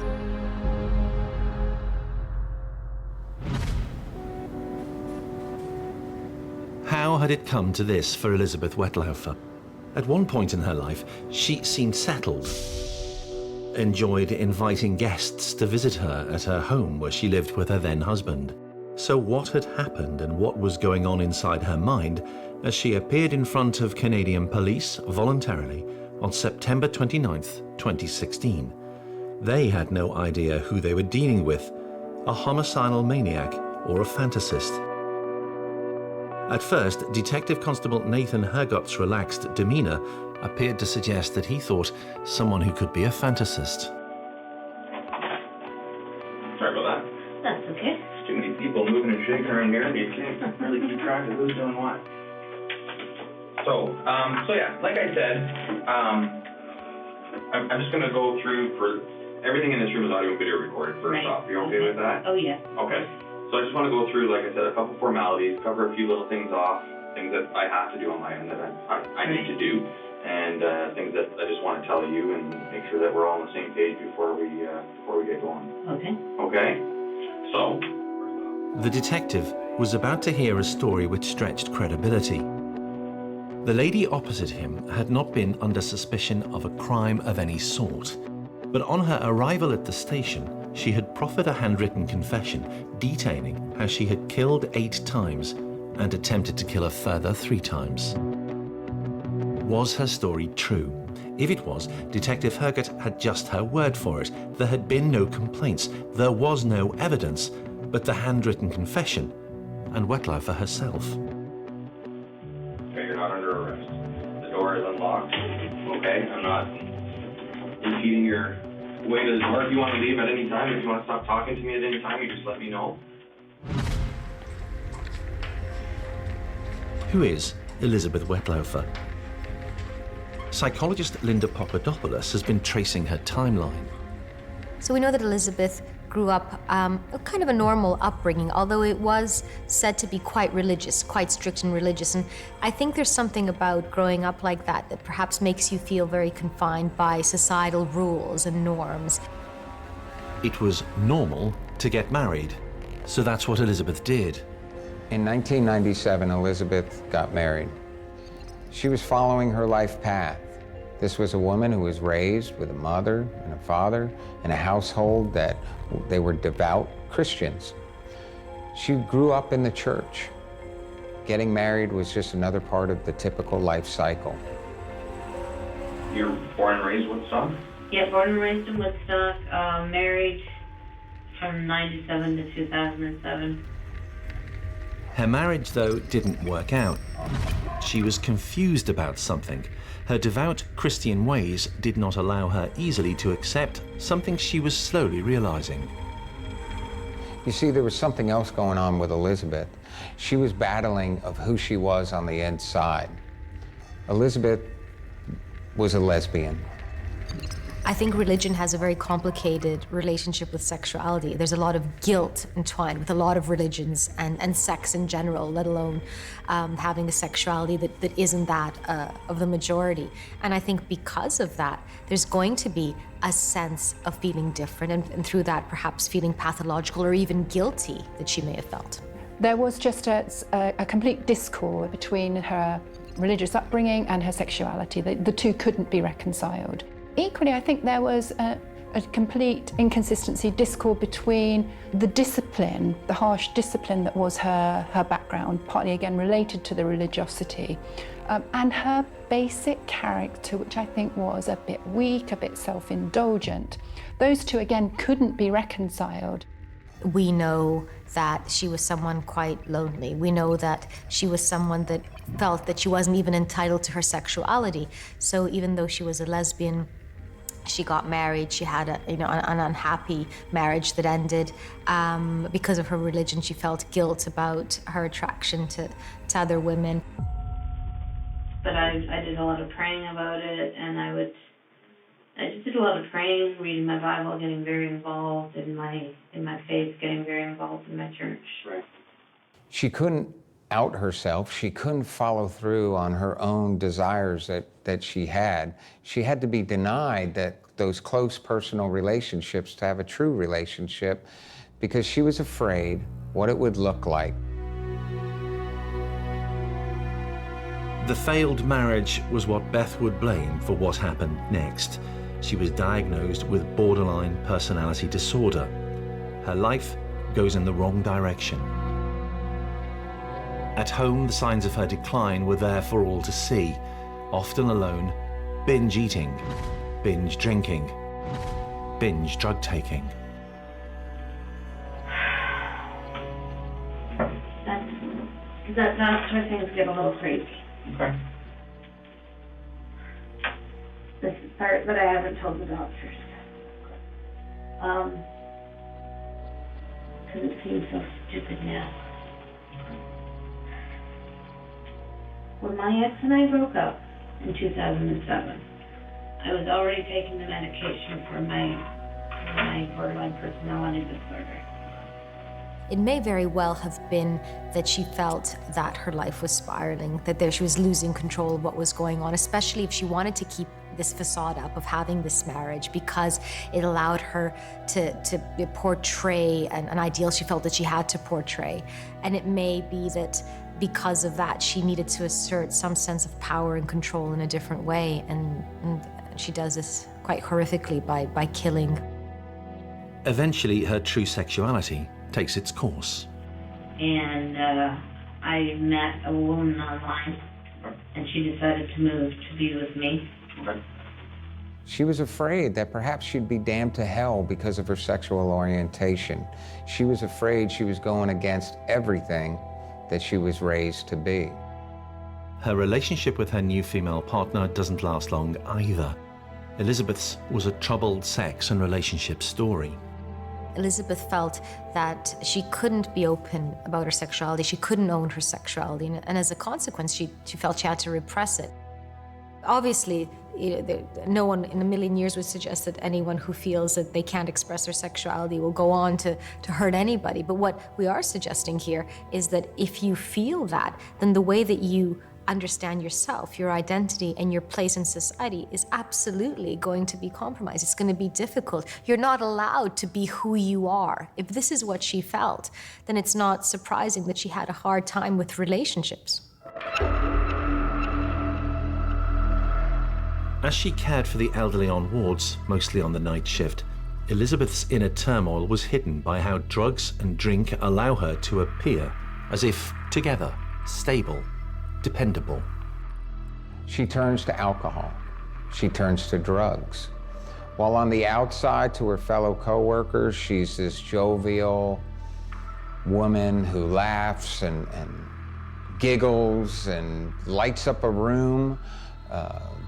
How had it come to this for Elizabeth Wetlaufer? At one point in her life, she seemed settled. enjoyed inviting guests to visit her at her home where she lived with her then husband. So what had happened and what was going on inside her mind as she appeared in front of Canadian police voluntarily on September 29th, 2016? They had no idea who they were dealing with, a homicidal maniac or a fantasist. At first, Detective Constable Nathan Hergott's relaxed demeanor appeared to suggest that he thought someone who could be a fantasist. Sorry about that. That's okay. Too many people moving and shaking around here. You can't really keep track of who's doing what. So yeah, like I said, I'm just gonna go through for everything in this room is audio and video recorded. First off, you okay with that? Oh yeah. Okay. So I just want to go through, like I said, a couple formalities, cover a few little things off, things that I have to do on my end that I need to do, and things that I just want to tell you and make sure that we're all on the same page before we get going. Okay. Okay. So. The detective was about to hear a story which stretched credibility. The lady opposite him had not been under suspicion of a crime of any sort, but on her arrival at the station, she had proffered a handwritten confession detailing how she had killed 8 times and attempted to kill a further 3 times. Was her story true? If it was, Detective Hergott had just her word for it. There had been no complaints, there was no evidence, but the handwritten confession and Wetlaufer herself. Okay, you're not under arrest. The door is unlocked. Okay, I'm not impeding your way to the door. If you want to leave at any time, if you want to stop talking to me at any time, you just let me know. Who is Elizabeth Wetlaufer? Psychologist Linda Papadopoulos has been tracing her timeline. So we know that Elizabeth grew up kind of a normal upbringing, although it was said to be quite religious, quite strict and religious. And I think there's something about growing up like that that perhaps makes you feel very confined by societal rules and norms. It was normal to get married, so that's what Elizabeth did. In 1997, Elizabeth got married. She was following her life path. This was a woman who was raised with a mother and a father in a household that they were devout Christians. She grew up in the church. Getting married was just another part of the typical life cycle. You're born and raised Woodstock? Yeah, born and raised in Woodstock, married from 97 to 2007. Her marriage, though, didn't work out. She was confused about something. Her devout Christian ways did not allow her easily to accept something she was slowly realizing. You see, there was something else going on with Elizabeth. She was battling of who she was on the inside. Elizabeth was a lesbian. I think religion has a very complicated relationship with sexuality. There's a lot of guilt entwined with a lot of religions and sex in general, let alone having a sexuality that isn't that of the majority. And I think because of that, there's going to be a sense of feeling different and through that perhaps feeling pathological or even guilty that she may have felt. There was just a complete discord between her religious upbringing and her sexuality. The two couldn't be reconciled. Equally, I think there was a complete inconsistency, discord between the discipline, the harsh discipline that was her background, partly again related to the religiosity, and her basic character, which I think was a bit weak, a bit self-indulgent. Those two, again, couldn't be reconciled. We know that she was someone quite lonely. We know that she was someone that felt that she wasn't even entitled to her sexuality. So even though she was a lesbian, she got married, she had an unhappy marriage that ended. Because of her religion, she felt guilt about her attraction to other women. But I did a lot of praying about it, and I just did a lot of praying, reading my Bible, getting very involved in my faith, getting very involved in my church. Right. She couldn't out herself. She couldn't follow through on her own desires that she had. She had to be denied those close personal relationships to have a true relationship because she was afraid what it would look like. The failed marriage was what Beth would blame for what happened next. she was diagnosed with borderline personality disorder. Her life goes in the wrong direction. At home, the signs of her decline were there for all to see. Often alone, binge eating, binge drinking, binge drug taking. That's where things get a little crazy. Okay. This is part that I haven't told the doctors. Because it seems so stupid now. When my ex and I broke up in 2007, I was already taking the medication for my borderline personality disorder. It may very well have been that she felt that her life was spiraling, that she was losing control of what was going on, especially if she wanted to keep this facade up of having this marriage because it allowed her to portray an ideal she felt that she had to portray. And it may be that because of that, she needed to assert some sense of power and control in a different way. And she does this quite horrifically by killing. Eventually, her true sexuality takes its course. And I met a woman online, and she decided to move to be with me. Okay. She was afraid that perhaps she'd be damned to hell because of her sexual orientation. She was afraid she was going against everything that she was raised to be. Her relationship with her new female partner doesn't last long either. Elizabeth's was a troubled sex and relationship story. Elizabeth felt that she couldn't be open about her sexuality, she couldn't own her sexuality, and as a consequence, she felt she had to repress it. Obviously, no one in a million years would suggest that anyone who feels that they can't express their sexuality will go on to hurt anybody. But what we are suggesting here is that if you feel that, then the way that you understand yourself, your identity, and your place in society is absolutely going to be compromised. It's going to be difficult. You're not allowed to be who you are. If this is what she felt, then it's not surprising that she had a hard time with relationships. As she cared for the elderly on wards, mostly on the night shift, Elizabeth's inner turmoil was hidden by how drugs and drink allow her to appear as if together, stable, dependable. She turns to alcohol. She turns to drugs. While on the outside, to her fellow co-workers, she's this jovial woman who laughs and giggles and lights up a room.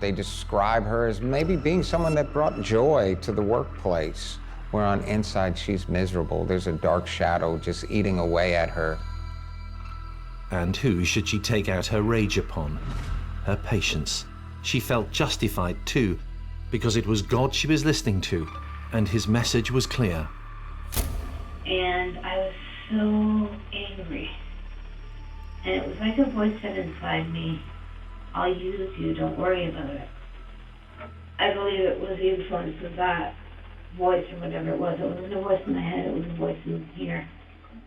They describe her as maybe being someone that brought joy to the workplace, where on inside she's miserable. There's a dark shadow just eating away at her. And who should she take out her rage upon? Her patients. She felt justified too, because it was God she was listening to, and his message was clear. And I was so angry. And it was like a voice said inside me, I'll use you, don't worry about it. I believe it was the influence of that voice or whatever it was. It wasn't a voice in my head, it was a voice in here.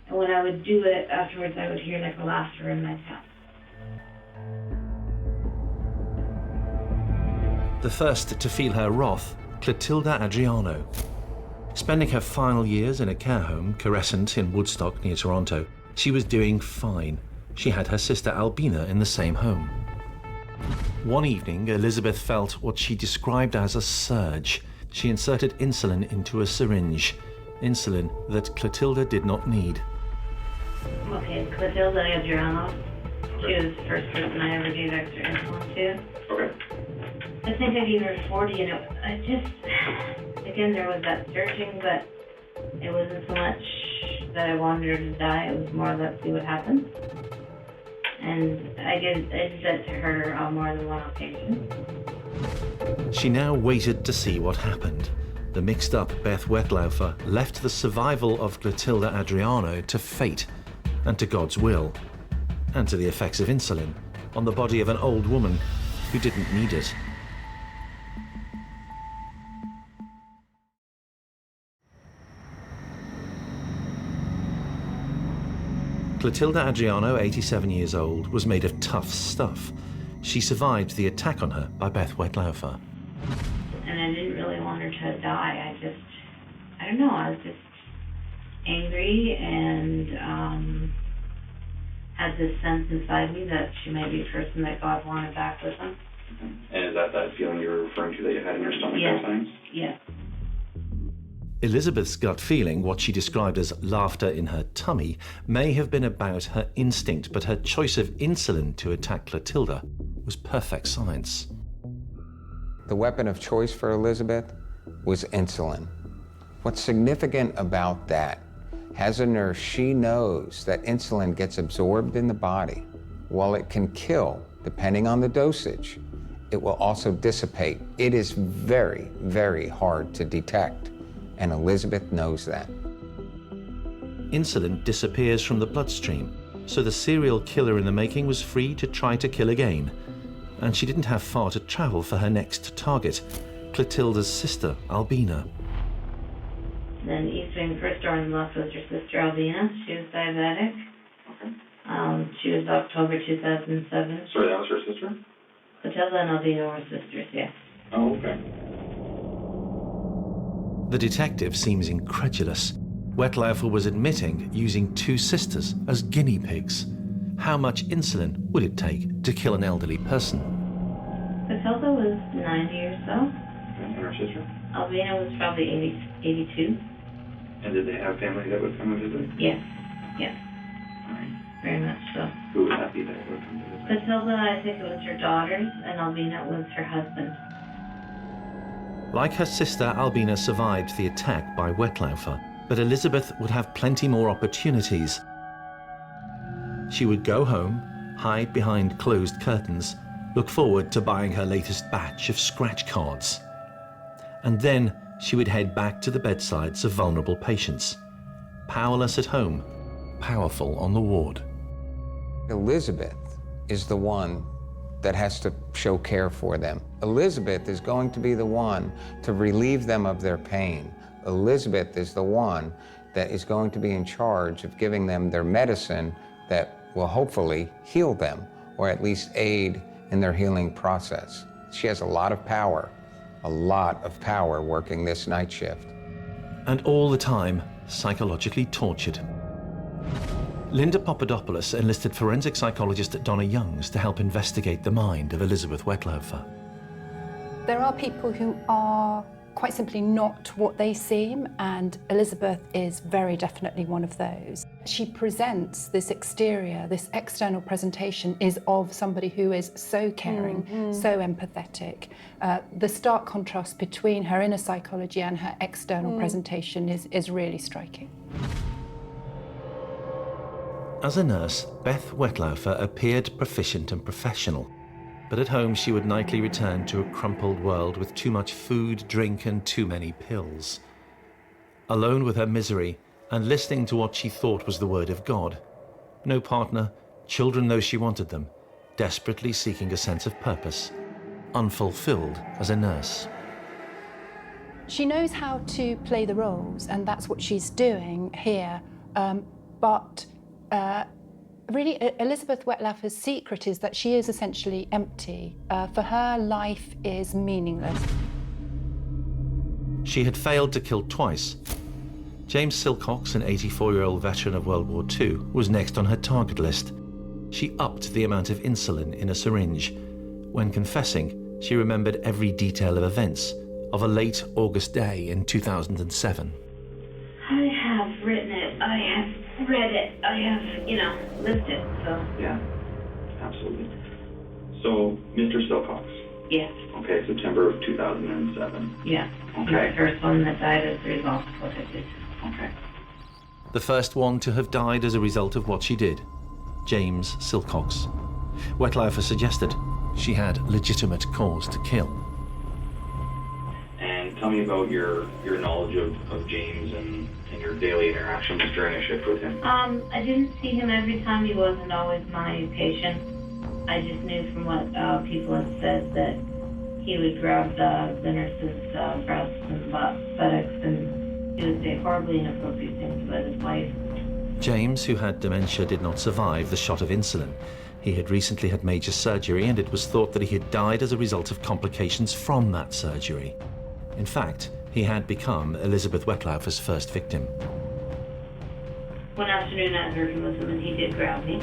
And when I would do it, afterwards I would hear like a laughter in my chest. The first to feel her wrath, Clotilda Adriano. Spending her final years in a care home, Carescent in Woodstock near Toronto, she was doing fine. She had her sister Albina in the same home. One evening, Elizabeth felt what she described as a surge. She inserted insulin into a syringe, insulin that Clotilda did not need. Okay, Clotilda Adriano. She was the first person I ever gave extra insulin to. Okay. I think I gave her 40, and again, there was that searching, but it wasn't so much that I wanted her to die, it was more let's see what happens. And I did that to her on more than one occasion. She now waited to see what happened. The mixed-up Beth Wetlaufer left the survival of Clotilda Adriano to fate and to God's will, and to the effects of insulin on the body of an old woman who didn't need it. Clotilda Adriano, 87 years old, was made of tough stuff. She survived the attack on her by Beth Wetlaufer. and I didn't really want her to die. I don't know, I was just angry and had this sense inside me that she might be a person that God wanted back with him. And is that feeling you're referring to that you had in your stomach Yes. at times? Yes. Elizabeth's gut feeling, what she described as laughter in her tummy, may have been about her instinct, but her choice of insulin to attack Clotilda was perfect science. The weapon of choice for Elizabeth was insulin. What's significant about that, as a nurse, she knows that insulin gets absorbed in the body. While it can kill, depending on the dosage, it will also dissipate. It is very, very hard to detect, and Elizabeth knows that. Insulin disappears from the bloodstream, so the serial killer in the making was free to try to kill again. And she didn't have far to travel for her next target, Clotilda's sister, Albina. Then eastern first door on the left was your sister Albina. She was diabetic. Okay. She was October 2007. Sorry, that was her sister? Clotilda and Albina were sisters, yes. Oh, okay. The detective seems incredulous. Wetlaufer was admitting using two sisters as guinea pigs. How much insulin would it take to kill an elderly person? Clotilda was 90 or so. And her sister? Albina was probably 82. And did they have family that would come and visit? Yes, yes, All right. very much so. Who would that be that would come to visit? Clotilda, I think it was her daughters, and Albina was her husband. Like her sister, Albina survived the attack by Wetlaufer, but Elizabeth would have plenty more opportunities. She would go home, hide behind closed curtains, look forward to buying her latest batch of scratch cards. And then she would head back to the bedsides of vulnerable patients. Powerless at home, powerful on the ward. Elizabeth is the one that has to show care for them. Elizabeth is going to be the one to relieve them of their pain. Elizabeth is the one that is going to be in charge of giving them their medicine that will hopefully heal them, or at least aid in their healing process. She has a lot of power working this night shift. And all the time, psychologically tortured. Linda Papadopoulos enlisted forensic psychologist Donna Youngs to help investigate the mind of Elizabeth Wetlaufer. There are people who are quite simply not what they seem, and Elizabeth is very definitely one of those. She presents this exterior, this external presentation is of somebody who is so caring, so empathetic. The stark contrast between her inner psychology and her external presentation is really striking. As a nurse, Beth Wetlaufer appeared proficient and professional, but at home she would nightly return to a crumpled world with too much food, drink, and too many pills. Alone with her misery and listening to what she thought was the word of God. No partner, children though she wanted them, desperately seeking a sense of purpose, unfulfilled as a nurse. She knows how to play the roles, and that's what she's doing here, but really, Elizabeth Wetlaufer's secret is that she is essentially empty. For her, life is meaningless. She had failed to kill twice. James Silcox, an 84-year-old veteran of World War II, was next on her target list. She upped the amount of insulin in a syringe. When confessing, she remembered every detail of events of a late August day in 2007. I have written it, I have read it, I have, lived it, so. Yeah, absolutely. So, Mr. Silcox. Yes. Okay, September of 2007. Yeah. Okay. The first one that died as a result of what I did. Okay. The first one to have died as a result of what she did, James Silcox. Wetlaufer suggested she had legitimate cause to kill. And tell me about your knowledge of James and your daily interactions during a shift with him. I didn't see him every time. He wasn't always my patient. I just knew from what people had said that he would grab the nurse's breasts and buttocks, and he would say horribly inappropriate things about his wife. James, who had dementia, did not survive the shot of insulin. He had recently had major surgery, and it was thought that he had died as a result of complications from that surgery. In fact, he had become Elizabeth Wetlaufer's first victim. One afternoon I was working with him and he did grab me.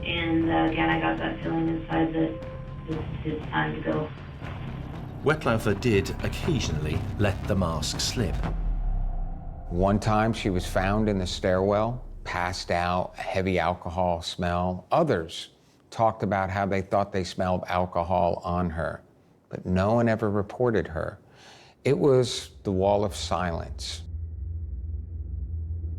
And again, I got that feeling inside that this is his time to go. Wetlaufer did occasionally let the mask slip. One time she was found in the stairwell, passed out, a heavy alcohol smell. Others talked about how they thought they smelled alcohol on her, but no one ever reported her. It was the wall of silence.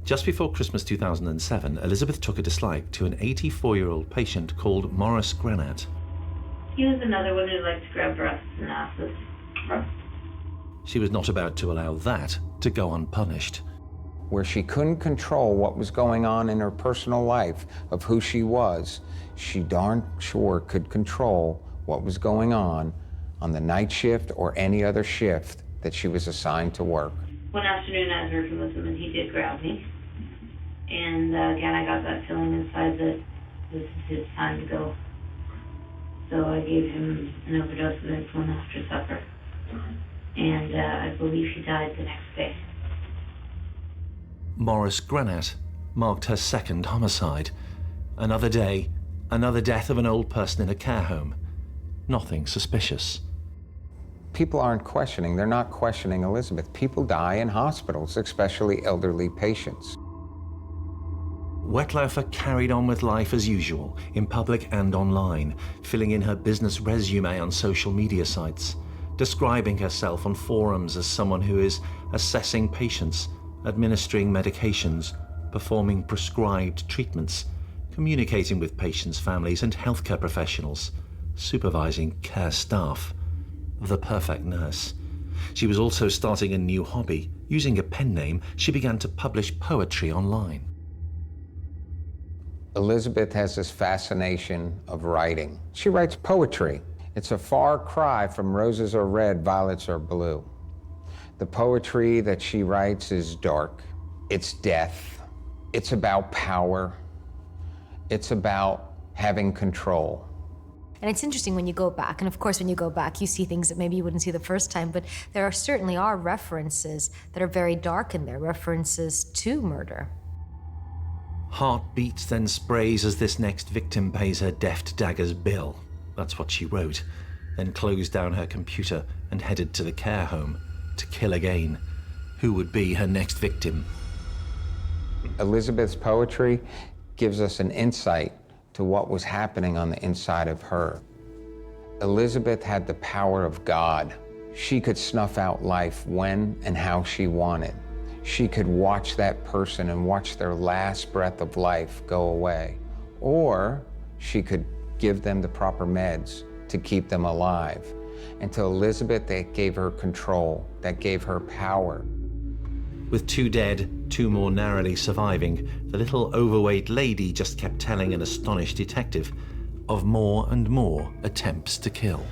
Just before Christmas 2007, Elizabeth took a dislike to an 84-year-old patient called Morris Granat. He was another one who liked to grab breasts and asses. She was not about to allow that to go unpunished. Where she couldn't control what was going on in her personal life of who she was, she darn sure could control what was going on the night shift or any other shift that she was assigned to work. One afternoon I was working with him and he did grab me. And again, I got that feeling inside that this is his time to go. So I gave him an overdose of insulin after supper. And I believe he died the next day. Morris Granat marked her second homicide. Another day, another death of an old person in a care home. Nothing suspicious. People aren't questioning, they're not questioning Elizabeth. People die in hospitals, especially elderly patients. Wetlaufer carried on with life as usual, in public and online, filling in her business resume on social media sites, describing herself on forums as someone who is assessing patients, administering medications, performing prescribed treatments, communicating with patients' families and healthcare professionals, supervising care staff. The perfect nurse. She was also starting a new hobby. Using a pen name, she began to publish poetry online. Elizabeth has this fascination of writing. She writes poetry. It's a far cry from roses are red, violets are blue. The poetry that she writes is dark. It's death. It's about power. It's about having control. And it's interesting when you go back, and of course when you go back you see things that maybe you wouldn't see the first time, but there certainly are references that are very dark in there, references to murder. Heart beats, then sprays as this next victim pays her deft dagger's bill. That's what she wrote, then closed down her computer and headed to the care home to kill again. Who would be her next victim? Elizabeth's poetry gives us an insight to what was happening on the inside of her. Elizabeth had the power of God. She could snuff out life when and how she wanted. She could watch that person and watch their last breath of life go away. Or she could give them the proper meds to keep them alive. And to Elizabeth, that gave her control, that gave her power. With 2 dead, 2 more narrowly surviving, the little overweight lady just kept telling an astonished detective of more and more attempts to kill.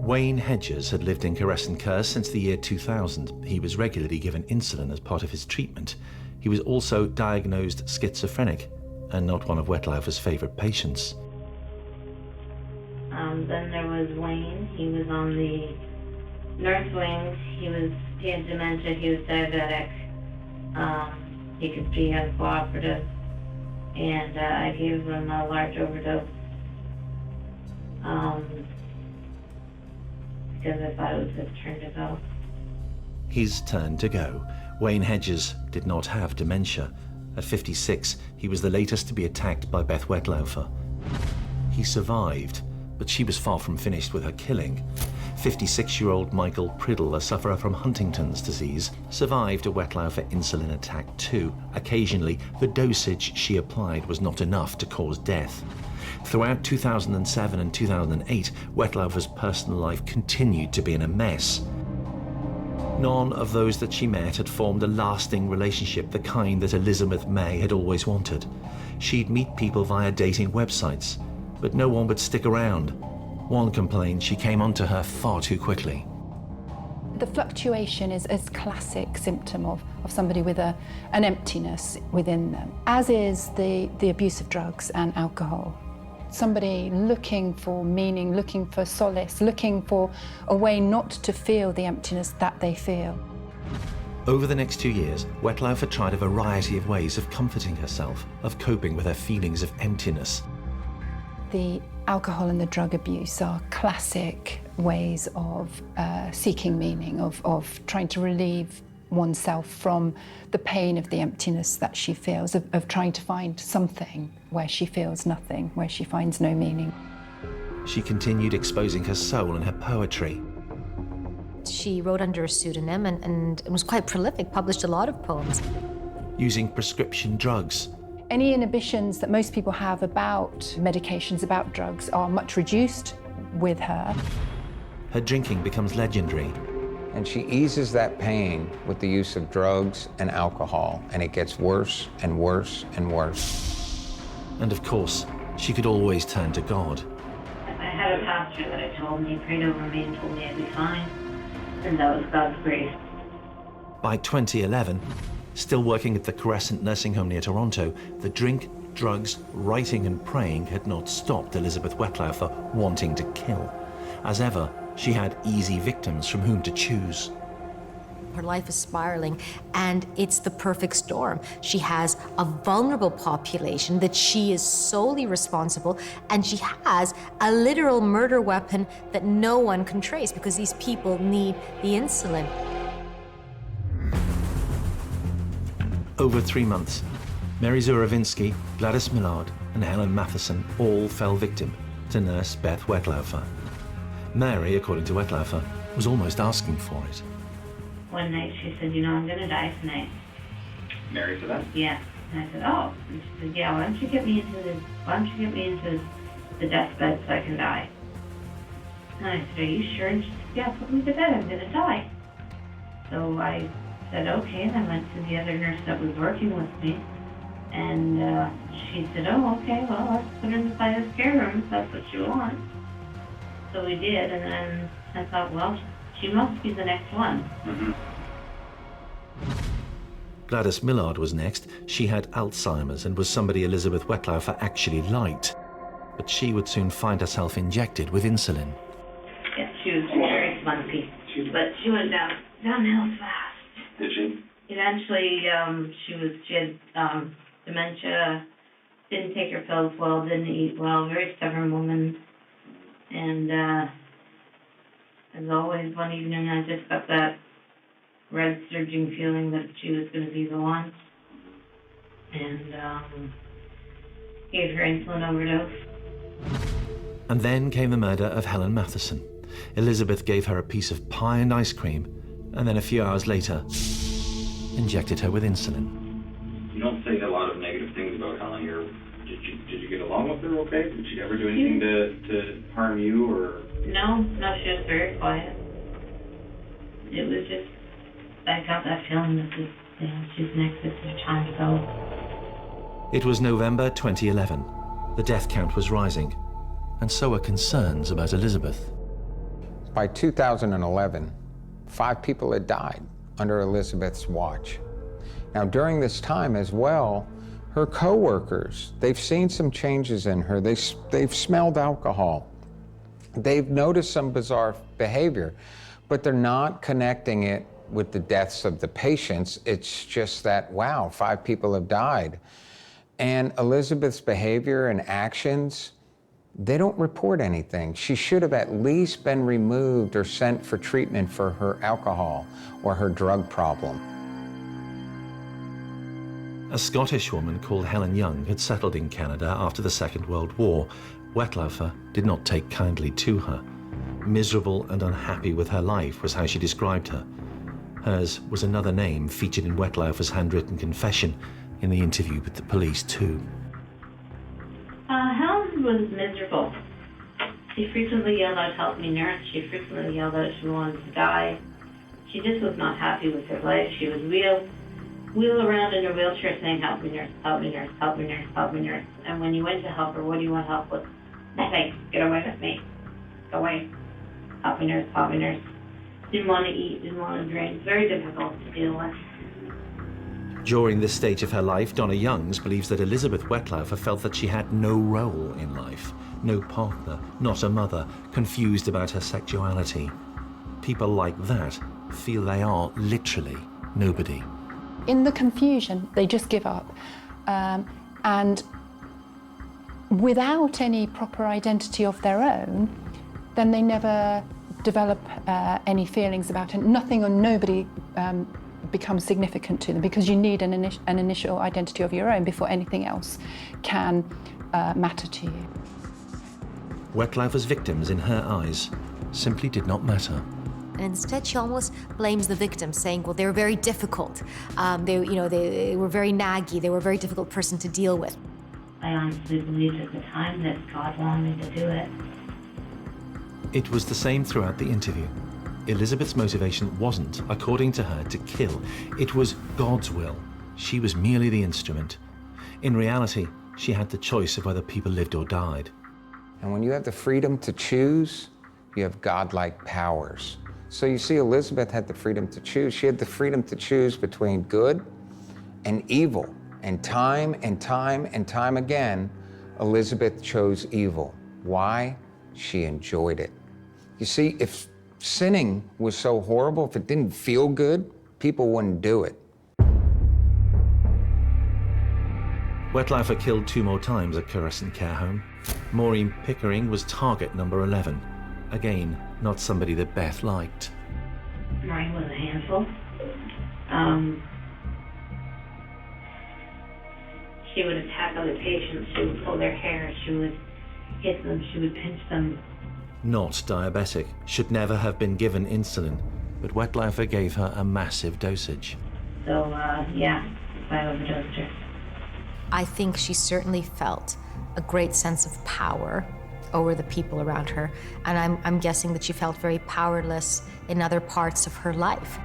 Wayne Hedges had lived in Caress since the year 2000. He was regularly given insulin as part of his treatment. He was also diagnosed schizophrenic and not one of Wetlaufer's favorite patients. Then there was Wayne. He was on the nurse wing. He had dementia. He was diabetic. He could be uncooperative. And I gave him a large overdose. Because I thought it was his turn to go. His turn to go. Wayne Hedges did not have dementia. At 56, he was the latest to be attacked by Beth Wetlaufer. He survived, but she was far from finished with her killing. 56-year-old Michael Priddle, a sufferer from Huntington's disease, survived a Wetlaufer insulin attack too. Occasionally, the dosage she applied was not enough to cause death. Throughout 2007 and 2008, Wetlaufer's personal life continued to be in a mess. None of those that she met had formed a lasting relationship, the kind that Elizabeth May had always wanted. She'd meet people via dating websites, but no one would stick around. One complained she came onto her far too quickly. The fluctuation is a classic symptom of somebody with an emptiness within them, as is the abuse of drugs and alcohol. Somebody looking for meaning, looking for solace, looking for a way not to feel the emptiness that they feel. Over the next 2 years, Wetlaufer tried a variety of ways of comforting herself, of coping with her feelings of emptiness. The alcohol and the drug abuse are classic ways of seeking meaning, of trying to relieve oneself from the pain of the emptiness that she feels, of trying to find something where she feels nothing, where she finds no meaning. She continued exposing her soul in her poetry. She wrote under a pseudonym and was quite prolific, published a lot of poems. Using prescription drugs. Any inhibitions that most people have about medications, about drugs, are much reduced with her. Her drinking becomes legendary. And she eases that pain with the use of drugs and alcohol, and it gets worse and worse and worse. And of course, she could always turn to God. I had a pastor that I told me, he prayed over me and told me I'd be fine. And that was God's grace. By 2011, still working at the Crescent nursing home near Toronto, the drink, drugs, writing and praying had not stopped Elizabeth Wetlaufer wanting to kill. As ever, she had easy victims from whom to choose. Her life is spiraling, and it's the perfect storm. She has a vulnerable population that she is solely responsible, and she has a literal murder weapon that no one can trace because these people need the insulin. Over 3 months, Mary Zuravinsky, Gladys Millard, and Helen Matheson all fell victim to nurse Beth Wetlaufer. Mary, according to Wetlaufer, was almost asking for it. One night she said, I'm going to die tonight. Mary said that? Yeah. And I said, oh. And she said, yeah, why don't you get me into the deathbed so I can die? And I said, are you sure? And she said, yeah, put me to bed, I'm going to die. So I said, okay, and I went to the other nurse that was working with me. And she said, oh, okay, well, let's put her in the side of the care room if that's what you want. So we did, and then I thought, well, she must be the next one. Mm-hmm. Gladys Millard was next. She had Alzheimer's and was somebody Elizabeth Wetlaufer actually liked. But she would soon find herself injected with insulin. Yeah, she was very spunky, but she went downhill fast. Did she? Eventually, she had dementia, didn't take her pills well, didn't eat well, very stubborn woman. And as always, one evening I just got that red surging feeling that she was going to be the one. And gave her insulin overdose. And then came the murder of Helen Matheson. Elizabeth gave her a piece of pie and ice cream, and then a few hours later, injected her with insulin. You don't say a lot of negative things about Helen here. Did you get along with her okay? Did she ever do anything to harm you or? No, she was very quiet. It was just, I got that feeling that she's next to her time, so. It was November 2011. The death count was rising, and so were concerns about Elizabeth. By 2011, 5 people had died under Elizabeth's watch. Now, during this time as well, her co-workers, they've seen some changes in her. They've smelled alcohol. They've noticed some bizarre behavior, but they're not connecting it with the deaths of the patients. It's just that, wow, 5 people have died. And Elizabeth's behavior and actions, they don't report anything. She should have at least been removed or sent for treatment for her alcohol or her drug problem. A Scottish woman called Helen Young had settled in Canada after the Second World War. Wetlaufer did not take kindly to her. Miserable and unhappy with her life was how she described her. Hers was another name featured in Wetlaufer's handwritten confession in the interview with the police too. Helen was miserable. She frequently yelled out, help me nurse. She frequently yelled out she wanted to die. She just was not happy with her life. She would wheel around in her wheelchair saying, help me nurse, help me nurse, help me nurse, help me nurse. And when you went to help her, what do you want help with? Nothing. Get away with me. Go away. Help me nurse, help me nurse. didn't want to eat, didn't want to drink. Very difficult to deal with. During this stage of her life, Donna Youngs believes that Elizabeth Wetlaufer felt that she had no role in life, no partner, not a mother, confused about her sexuality. People like that feel they are literally nobody. In the confusion, they just give up. And without any proper identity of their own, then they never develop any feelings about it. Nothing or nobody becomes significant to them, because you need an initial identity of your own before anything else can matter to you. Wetlaufer's victims, in her eyes, simply did not matter. And instead, she almost blames the victims, saying, well, they were very difficult. They were very naggy. They were a very difficult person to deal with. I honestly believed at the time that God wanted me to do it. It was the same throughout the interview. Elizabeth's motivation wasn't, according to her, to kill. It was God's will. She was merely the instrument. In reality, she had the choice of whether people lived or died. And when you have the freedom to choose, you have godlike powers. So you see, Elizabeth had the freedom to choose. She had the freedom to choose between good and evil. And time and time and time again, Elizabeth chose evil. Why? She enjoyed it. You see, if sinning was so horrible, if it didn't feel good, people wouldn't do it. Wetlaufer killed 2 more times at Crescent Care Home. Maureen Pickering was target number 11. Again, not somebody that Beth liked. Maureen was a handful. She would attack other patients. She would pull their hair. She would hit them. She would pinch them. Not diabetic, should never have been given insulin, but Wetlaufer gave her a massive dosage. So, yeah, I overdosed her. I think she certainly felt a great sense of power over the people around her, and I'm guessing that she felt very powerless in other parts of her life.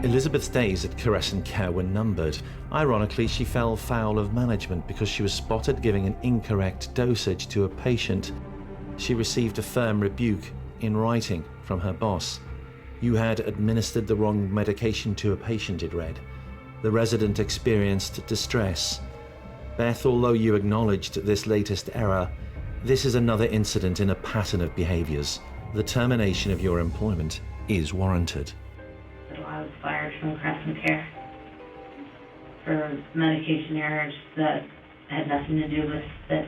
Elizabeth's days at Crescent Care were numbered. Ironically, she fell foul of management because she was spotted giving an incorrect dosage to a patient. She received a firm rebuke in writing from her boss. You had administered the wrong medication to a patient, it read. The resident experienced distress. Beth, although you acknowledged this latest error, this is another incident in a pattern of behaviors. The termination of your employment is warranted. I was fired from Crescent Care for medication errors that had nothing to do with this.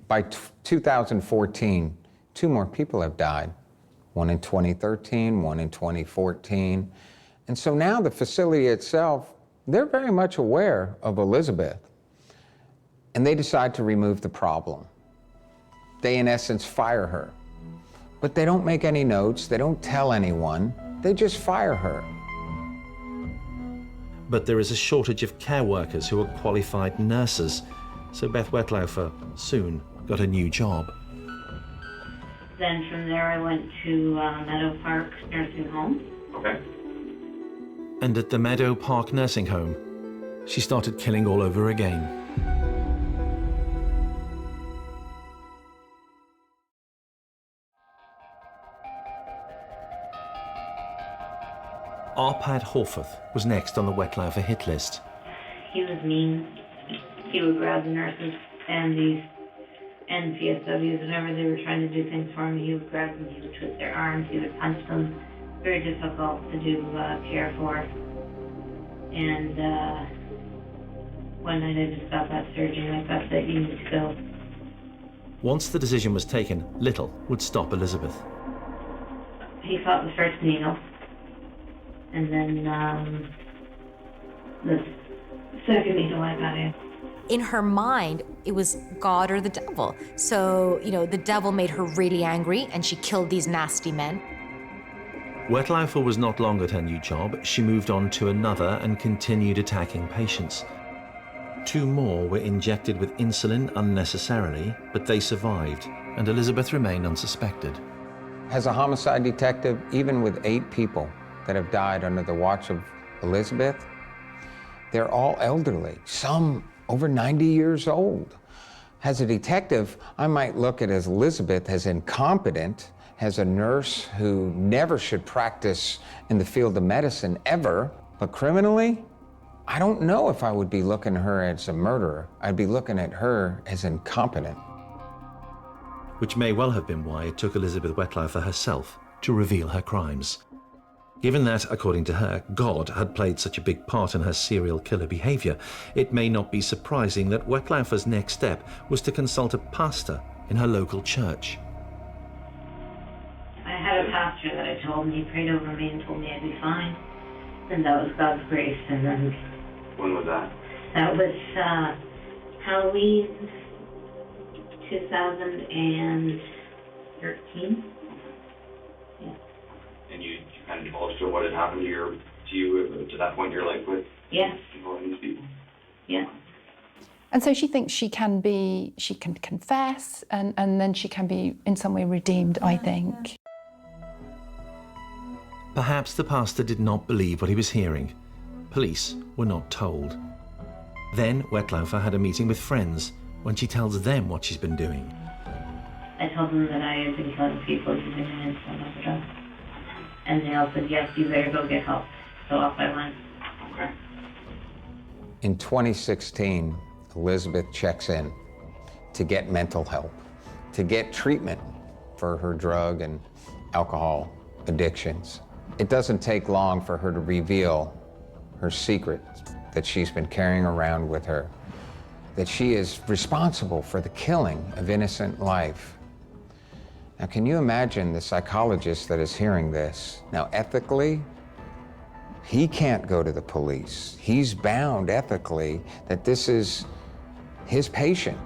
By 2014, 2 more people have died. One in 2013, one in 2014. And so now the facility itself, they're very much aware of Elizabeth. And they decide to remove the problem. They, in essence, fire her. But they don't make any notes, they don't tell anyone, they just fire her. But there is a shortage of care workers who are qualified nurses, so Beth Wetlaufer soon got a new job. Then from there I went to Meadow Park Nursing Home. Okay. And at the Meadow Park Nursing Home, she started killing all over again. Arpad Horforth was next on the Wetlaufer hit list. He was mean. He would grab the nurses and these PSWs, whenever they were trying to do things for him, he would grab them, he would twist their arms, he would punch them. Very difficult to do care for. And one night I just got that surgery and I got that you need to go. Once the decision was taken, little would stop Elizabeth. He fought the first needle, and then the second needle I got in. In her mind, it was God or the devil. So, the devil made her really angry and she killed these nasty men. Wetlaufer was not long at her new job. She moved on to another and continued attacking patients. 2 more were injected with insulin unnecessarily, but they survived, and Elizabeth remained unsuspected. As a homicide detective, even with 8 people that have died under the watch of Elizabeth, they're all elderly, some over 90 years old. As a detective, I might look at Elizabeth as incompetent, as a nurse who never should practice in the field of medicine ever, but criminally, I don't know if I would be looking at her as a murderer. I'd be looking at her as incompetent. Which may well have been why it took Elizabeth Wetlaufer herself to reveal her crimes. Given that, according to her, God had played such a big part in her serial killer behavior, it may not be surprising that Wetlaufer's next step was to consult a pastor in her local church. I had a pastor that I told, and he prayed over me and told me I'd be fine. And that was God's grace. And then... When was that? That was Halloween 2013. Yeah. And you kind of divulged to what had happened to you to that point in your life with involving these people? Yeah. And so she thinks she can confess, and then she can be in some way redeemed, I think. Perhaps the pastor did not believe what he was hearing. Police were not told. Then Wetlaufer had a meeting with friends when she tells them what she's been doing. I told them that I had been killing people using an instant overdose. And they all said, yes, you better go get help. So off I went. Okay. In 2016, Elizabeth checks in to get mental help, to get treatment for her drug and alcohol addictions. It doesn't take long for her to reveal her secret that she's been carrying around with her, that she is responsible for the killing of innocent life. Now, can you imagine the psychologist that is hearing this? Now, ethically, he can't go to the police. He's bound ethically that this is his patient.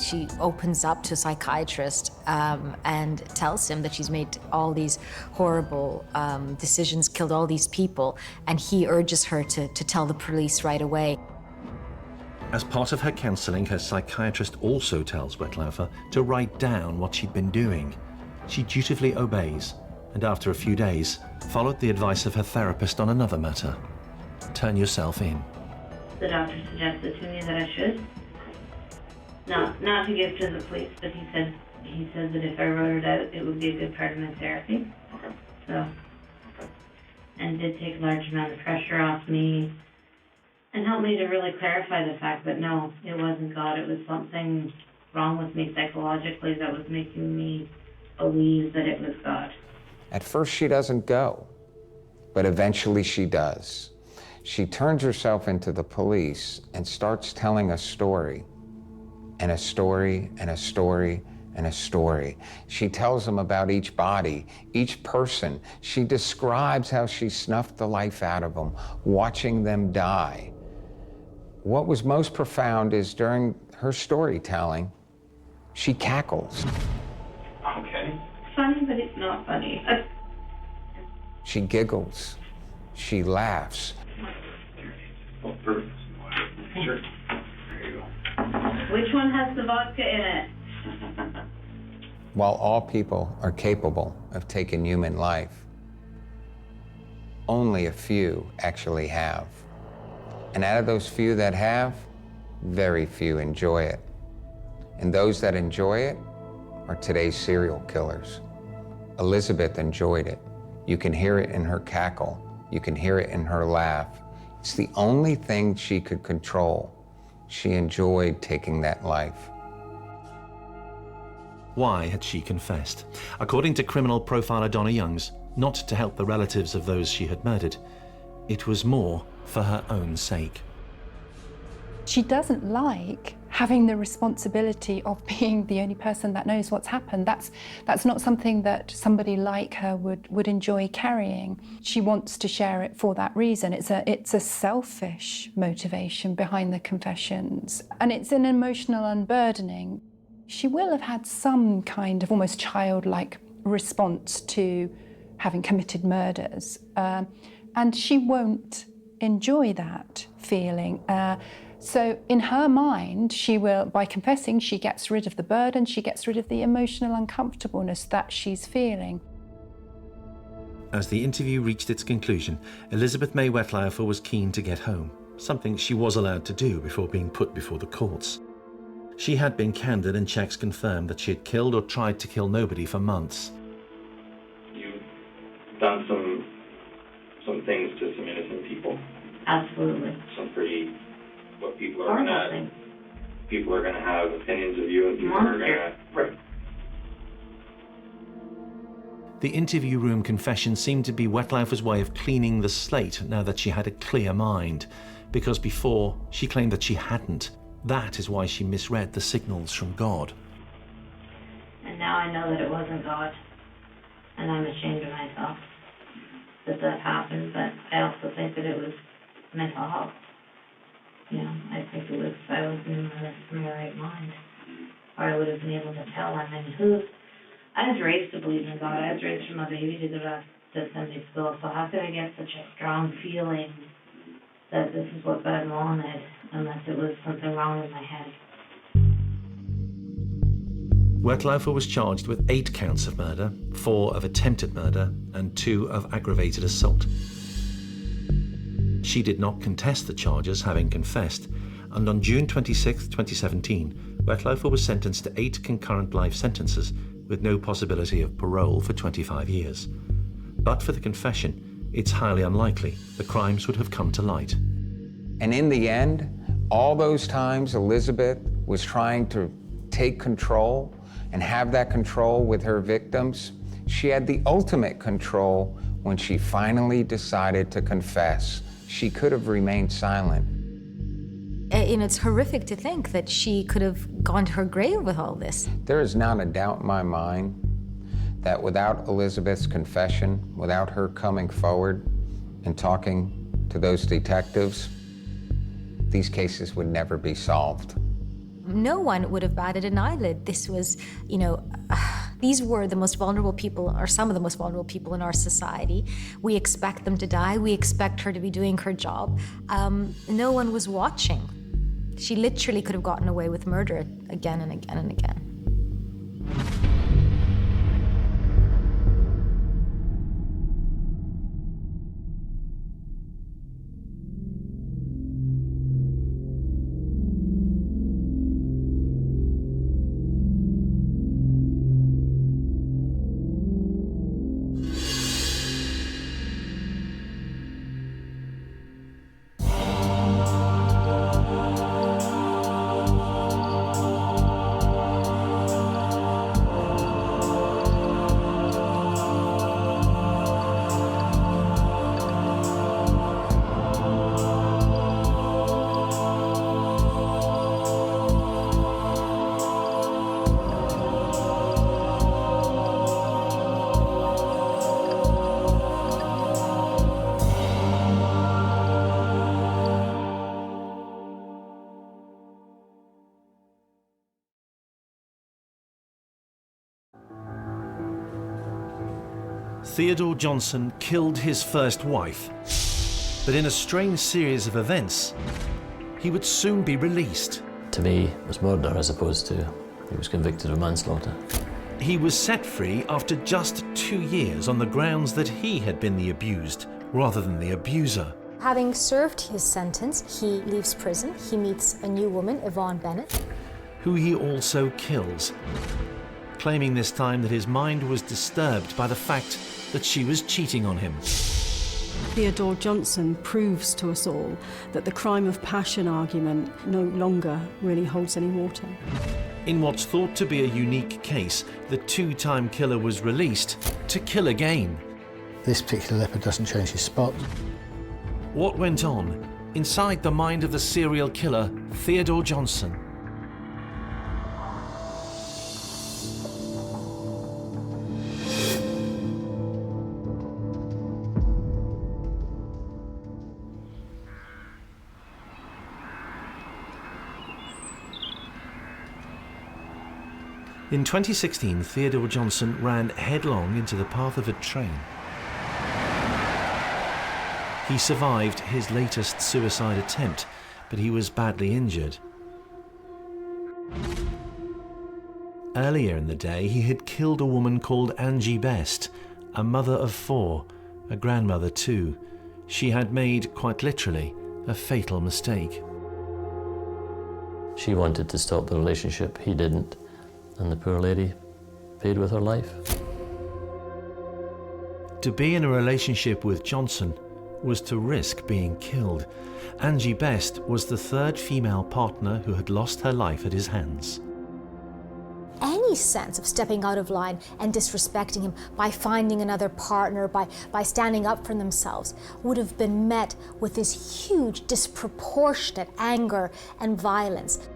She opens up to a psychiatrist and tells him that she's made all these horrible decisions, killed all these people, and he urges her to tell the police right away. As part of her counselling, her psychiatrist also tells Wetlaufer to write down what she'd been doing. She dutifully obeys, and after a few days, followed the advice of her therapist on another matter. Turn yourself in. The doctor suggested to me that I should. Not to give to the police, but he said that if I wrote it out, it would be a good part of my therapy. So, and did take a large amount of pressure off me and helped me to really clarify the fact that no, it wasn't God, it was something wrong with me psychologically that was making me believe that it was God. At first she doesn't go, but eventually she does. She turns herself into the police and starts telling a story, and a story, and a story, and a story. She tells them about each body, each person. She describes how she snuffed the life out of them, watching them die. What was most profound is during her storytelling, she cackles. Okay. Funny, but it's not funny. She giggles. She laughs. Oh, perfect. Sure. There you go. Which one has the vodka in it? While all people are capable of taking human life, only a few actually have. And out of those few that have, very few enjoy it. And those that enjoy it are today's serial killers. Elizabeth enjoyed it. You can hear it in her cackle. You can hear it in her laugh. It's the only thing she could control. She enjoyed taking that life. Why had she confessed? According to criminal profiler Donna Youngs, not to help the relatives of those she had murdered. It was more for her own sake. She doesn't like having the responsibility of being the only person that knows what's happened. That's not something that somebody like her would enjoy carrying. She wants to share it for that reason. It's a selfish motivation behind the confessions, and it's an emotional unburdening. She will have had some kind of almost childlike response to having committed murders, and she won't enjoy that feeling. So in her mind, she will, by confessing, she gets rid of the burden, she gets rid of the emotional uncomfortableness that she's feeling. As the interview reached its conclusion, Elizabeth May Wetlaufer was keen to get home, something she was allowed to do before being put before the courts. She had been candid and checks confirmed that she had killed or tried to kill nobody for months. You've done some things to some innocent people. Absolutely. Some pretty, what people are Horrible gonna, things. people are gonna have opinions of you, and people are gonna, right. The interview room confession seemed to be Wetlaufer's way of cleaning the slate now that she had a clear mind, because before she claimed that she hadn't. That is why she misread the signals from God. And now I know that it wasn't God, and I'm ashamed of myself that happened, but I also think that it was mental health. You know, I think it was, I wasn't in my right mind, or I would have been able to tell. I mean, I was raised to believe in God. I was raised from a baby to go to Sunday school, so how could I get such a strong feeling that this is what God wanted, unless it was something wrong with my head? Wetlaufer was charged with 8 counts of murder, 4 of attempted murder, and 2 of aggravated assault. She did not contest the charges, having confessed, and on June 26, 2017, Wetlaufer was sentenced to 8 concurrent life sentences with no possibility of parole for 25 years. But for the confession, it's highly unlikely the crimes would have come to light. And in the end, all those times Elizabeth was trying to take control and have that control with her victims, she had the ultimate control when she finally decided to confess. She could have remained silent. And it's horrific to think that she could have gone to her grave with all this. There is not a doubt in my mind that without Elizabeth's confession, without her coming forward and talking to those detectives, these cases would never be solved. No one would have batted an eyelid. This was, you know, these were the most vulnerable people, or some of the most vulnerable people in our society. We expect them to die. We expect her to be doing her job. No one was watching. She literally could have gotten away with murder again and again and again. Theodore Johnson killed his first wife, but in a strange series of events, he would soon be released. To me, it was murder as opposed to he was convicted of manslaughter. He was set free after just 2 years on the grounds that he had been the abused rather than the abuser. Having served his sentence, he leaves prison. He meets a new woman, Yvonne Bennett, who he also kills, claiming this time that his mind was disturbed by the fact that she was cheating on him. Theodore Johnson proves to us all that the crime of passion argument no longer really holds any water. In what's thought to be a unique case, the 2-time killer was released to kill again. This particular leopard doesn't change his spot. What went on inside the mind of the serial killer, Theodore Johnson? In 2016, Theodore Johnson ran headlong into the path of a train. He survived his latest suicide attempt, but he was badly injured. Earlier in the day, he had killed a woman called Angie Best, a mother of 4, a grandmother too. She had made, quite literally, a fatal mistake. She wanted to stop the relationship, he didn't, and the poor lady paid with her life. To be in a relationship with Johnson was to risk being killed. Angie Best was the third female partner who had lost her life at his hands. Any sense of stepping out of line and disrespecting him by finding another partner, by standing up for themselves, would have been met with this huge, disproportionate anger and violence.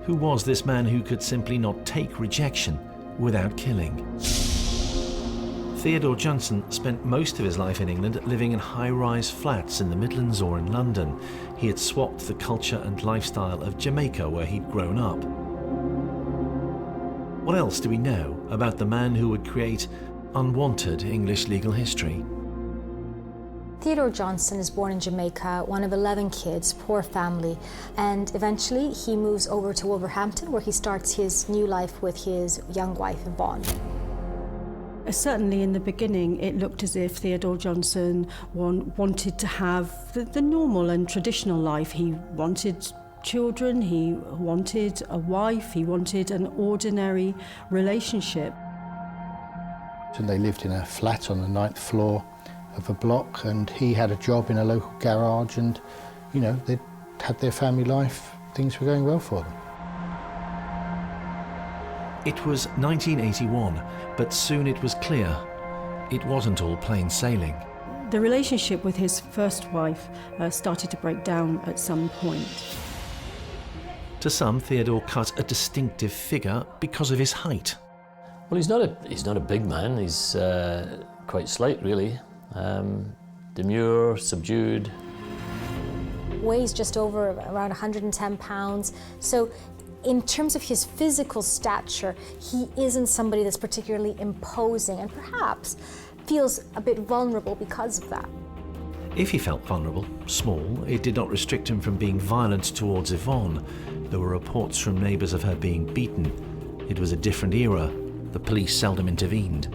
Who was this man who could simply not take rejection without killing? Theodore Johnson spent most of his life in England living in high-rise flats in the Midlands or in London. He had swapped the culture and lifestyle of Jamaica, where he'd grown up. What else do we know about the man who would create unwanted English legal history? Theodore Johnson is born in Jamaica, one of 11 kids, poor family, and eventually he moves over to Wolverhampton, where he starts his new life with his young wife, Yvonne. Certainly in the beginning, it looked as if Theodore Johnson wanted to have the normal and traditional life. He wanted children, he wanted a wife, he wanted an ordinary relationship. And they lived in a flat on the 9th floor of a block, and he had a job in a local garage, and, you know, they'd had their family life. Things were going well for them. It was 1981, but soon it was clear it wasn't all plain sailing. The relationship with his first wife started to break down at some point. To some, Theodore cut a distinctive figure because of his height. Well, he's not a big man. He's quite slight, really. Demure, subdued. Weighs just over around 110 pounds. So in terms of his physical stature, he isn't somebody that's particularly imposing, and perhaps feels a bit vulnerable because of that. If he felt vulnerable, small, it did not restrict him from being violent towards Yvonne. There were reports from neighbours of her being beaten. It was a different era. The police seldom intervened.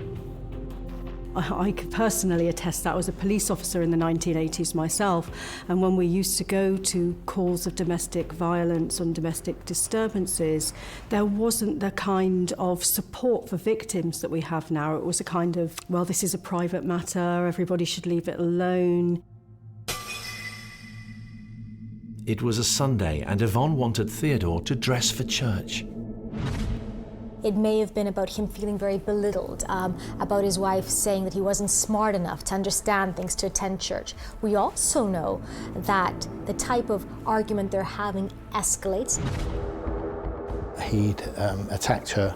I could personally attest that. I was a police officer in the 1980s myself, and when we used to go to calls of domestic violence and domestic disturbances, there wasn't the kind of support for victims that we have now. It was a kind of, well, this is a private matter, everybody should leave it alone. It was a Sunday, and Yvonne wanted Theodore to dress for church. It may have been about him feeling very belittled, about his wife saying that he wasn't smart enough to understand things to attend church. We also know that the type of argument they're having escalates. He'd attacked her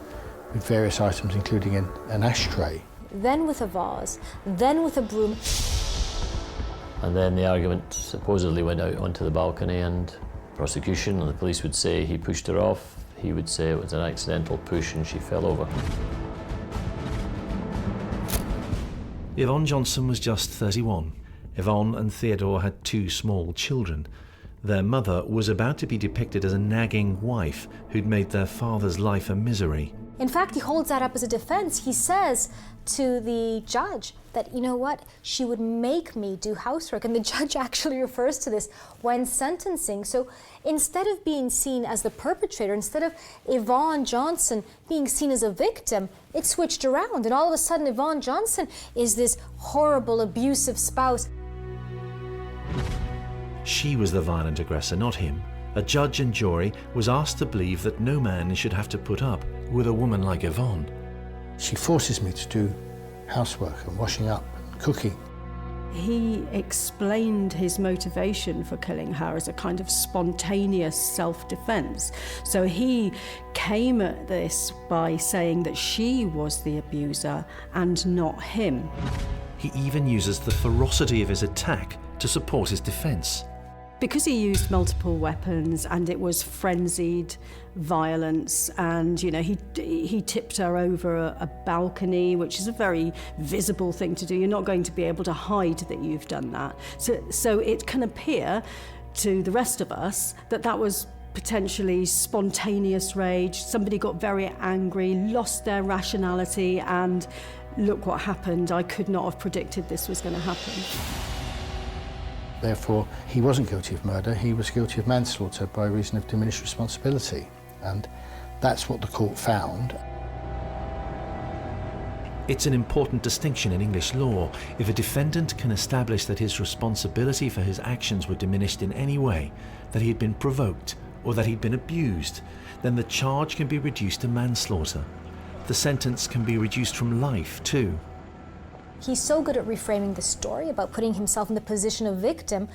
with various items, including an ashtray. Then with a vase, then with a broom. And then the argument supposedly went out onto the balcony, and prosecution and the police would say he pushed her off. He would say it was an accidental push and she fell over. Yvonne Johnson was just 31. Yvonne and Theodore had 2 small children. Their mother was about to be depicted as a nagging wife who'd made their father's life a misery. In fact, he holds that up as a defense. He says to the judge that, you know what, she would make me do housework. And the judge actually refers to this when sentencing. So instead of being seen as the perpetrator, instead of Yvonne Johnson being seen as a victim, it switched around. And all of a sudden, Yvonne Johnson is this horrible, abusive spouse. She was the violent aggressor, not him. A judge and jury was asked to believe that no man should have to put up with a woman like Yvonne. She forces me to do housework and washing up and cooking. He explained his motivation for killing her as a kind of spontaneous self-defense. So he came at this by saying that she was the abuser and not him. He even uses the ferocity of his attack to support his defense. Because he used multiple weapons and it was frenzied violence, and you know he tipped her over a balcony, which is a very visible thing to do. You're not going to be able to hide that you've done that. So it can appear to the rest of us that that was potentially spontaneous rage. Somebody got very angry, lost their rationality, and look what happened. I could not have predicted this was going to happen. Therefore, he wasn't guilty of murder, he was guilty of manslaughter by reason of diminished responsibility. And that's what the court found. It's an important distinction in English law. If a defendant can establish that his responsibility for his actions were diminished in any way, that he had been provoked, or that he'd been abused, then the charge can be reduced to manslaughter. The sentence can be reduced from life, too. He's so good at reframing the story, about putting himself in the position of victim,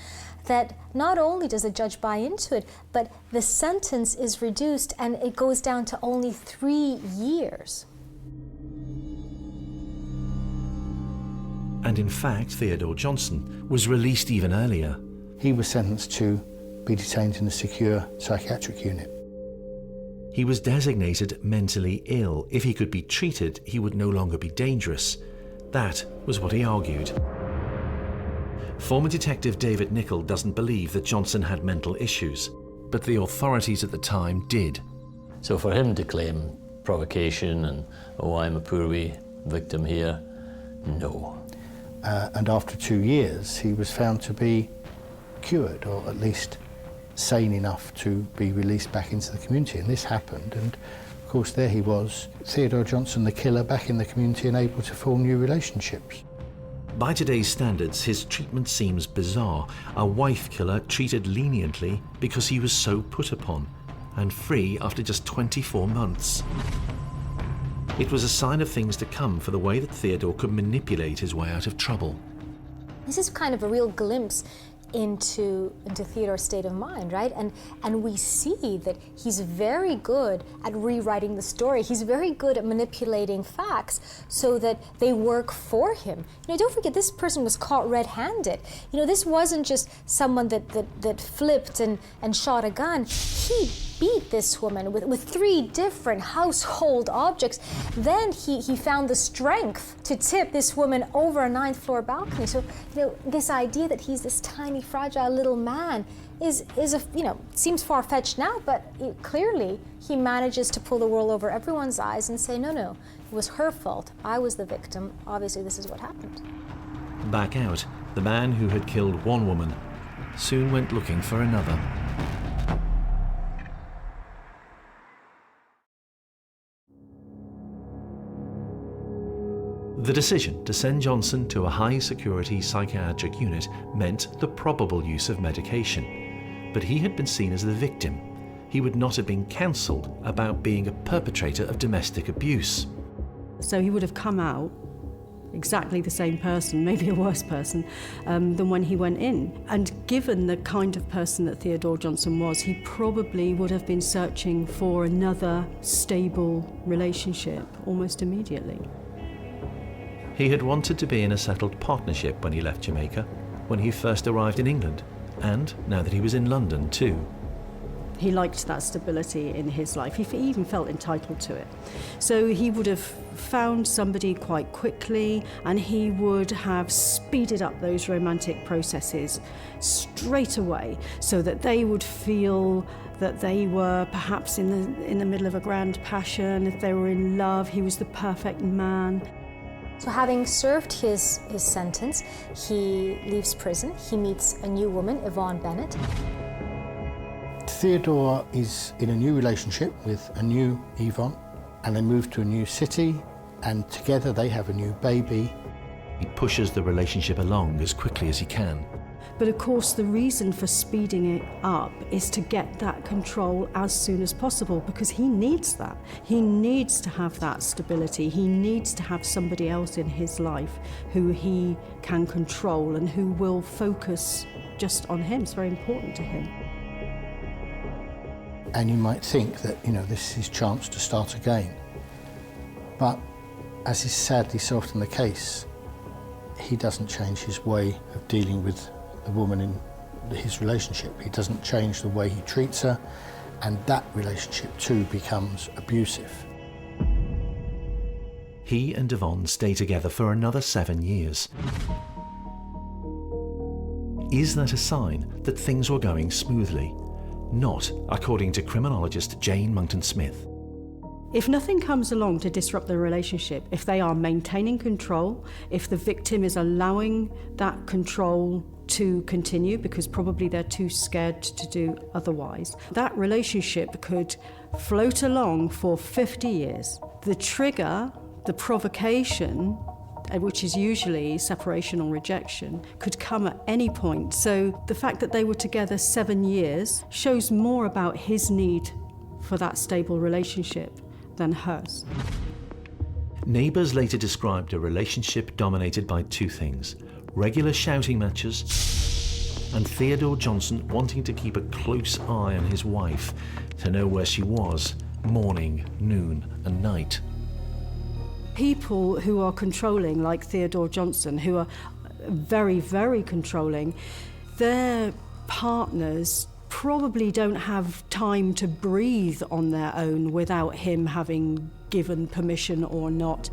that not only does the judge buy into it, but the sentence is reduced and it goes down to only 3 years. And in fact, Theodore Johnson was released even earlier. He was sentenced to be detained in a secure psychiatric unit. He was designated mentally ill. If he could be treated, he would no longer be dangerous. That was what he argued. Former Detective David Nichol doesn't believe that Johnson had mental issues, but the authorities at the time did. So for him to claim provocation and, oh, I'm a poor wee victim here, no. And after 2 years, he was found to be cured, or at least sane enough to be released back into the community. And this happened, and of course there he was, Theodore Johnson, the killer, back in the community and able to form new relationships. By today's standards, his treatment seems bizarre. A wife killer treated leniently because he was so put upon, and free after just 24 months. It was a sign of things to come for the way that Theodore could manipulate his way out of trouble. This is kind of a real glimpse into Theodore's state of mind, right? And we see that he's very good at rewriting the story. He's very good at manipulating facts so that they work for him. You know, don't forget, this person was caught red-handed. You know, this wasn't just someone that flipped and shot a gun. He beat this woman with 3 different household objects. Then he found the strength to tip this woman over a 9th floor balcony. So, you know, this idea that he's this tiny, fragile little man is seems far-fetched now, but clearly he manages to pull the wool over everyone's eyes and say, no, it was her fault. I was the victim. Obviously, this is what happened. Back out, the man who had killed one woman soon went looking for another. The decision to send Johnson to a high-security psychiatric unit meant the probable use of medication. But he had been seen as the victim. He would not have been counselled about being a perpetrator of domestic abuse. So he would have come out exactly the same person, maybe a worse person, than when he went in. And given the kind of person that Theodore Johnson was, he probably would have been searching for another stable relationship almost immediately. He had wanted to be in a settled partnership when he left Jamaica, when he first arrived in England, and now that he was in London too. He liked that stability in his life. He even felt entitled to it. So he would have found somebody quite quickly, and he would have speeded up those romantic processes straight away so that they would feel that they were perhaps in the middle of a grand passion. If they were in love, he was the perfect man. So having served his sentence, he leaves prison. He meets a new woman, Yvonne Bennett. Theodore is in a new relationship with a new Yvonne, and they move to a new city, and together they have a new baby. He pushes the relationship along as quickly as he can. But of course, the reason for speeding it up is to get that control as soon as possible, because he needs that. He needs to have that stability. He needs to have somebody else in his life who he can control and who will focus just on him. It's very important to him. And you might think that, this is his chance to start again. But as is sadly so often the case, he doesn't change his way of dealing with the woman in his relationship. He doesn't change the way he treats her, and that relationship too becomes abusive. He and Yvonne stay together for another 7 years. Is that a sign that things were going smoothly? Not according to criminologist Jane Monckton Smith. If nothing comes along to disrupt the relationship, if they are maintaining control, if the victim is allowing that control to continue because probably they're too scared to do otherwise, that relationship could float along for 50 years. The trigger, the provocation, which is usually separation or rejection, could come at any point. So the fact that they were together 7 years shows more about his need for that stable relationship than hers. Neighbours later described a relationship dominated by two things: regular shouting matches and Theodore Johnson wanting to keep a close eye on his wife, to know where she was morning, noon and night. People who are controlling, like Theodore Johnson, who are very, very controlling, their partners probably don't have time to breathe on their own without him having given permission or not.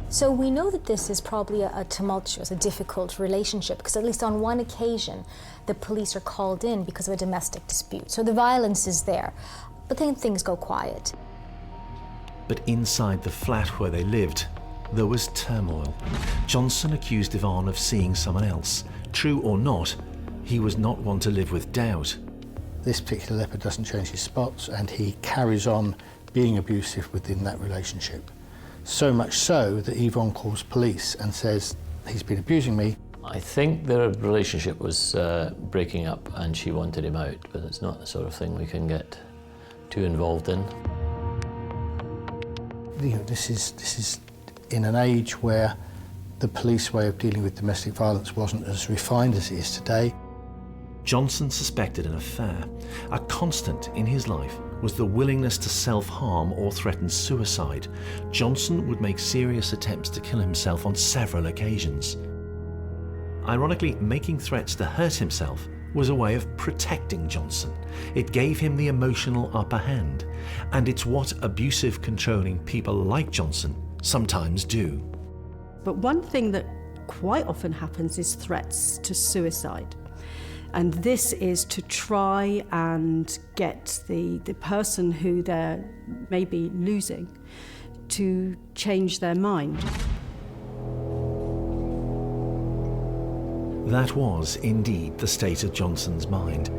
So we know that this is probably a tumultuous, a difficult relationship, because at least on one occasion, the police are called in because of a domestic dispute. So the violence is there, but then things go quiet. But inside the flat where they lived, there was turmoil. Johnson accused Yvonne of seeing someone else. True or not, he was not one to live with doubt. This particular leopard doesn't change his spots, and he carries on being abusive within that relationship. So much so that Yvonne calls police and says, he's been abusing me. I think their relationship was breaking up and she wanted him out, but it's not the sort of thing we can get too involved in. You know, this is in an age where the police way of dealing with domestic violence wasn't as refined as it is today. Johnson suspected an affair. A constant in his life was the willingness to self-harm or threaten suicide. Johnson would make serious attempts to kill himself on several occasions. Ironically, making threats to hurt himself was a way of protecting Johnson. It gave him the emotional upper hand, and it's what abusive, controlling people like Johnson sometimes do. But one thing that quite often happens is threats to suicide. And this is to try and get the person who they're maybe losing to change their mind. That was indeed the state of Johnson's mind.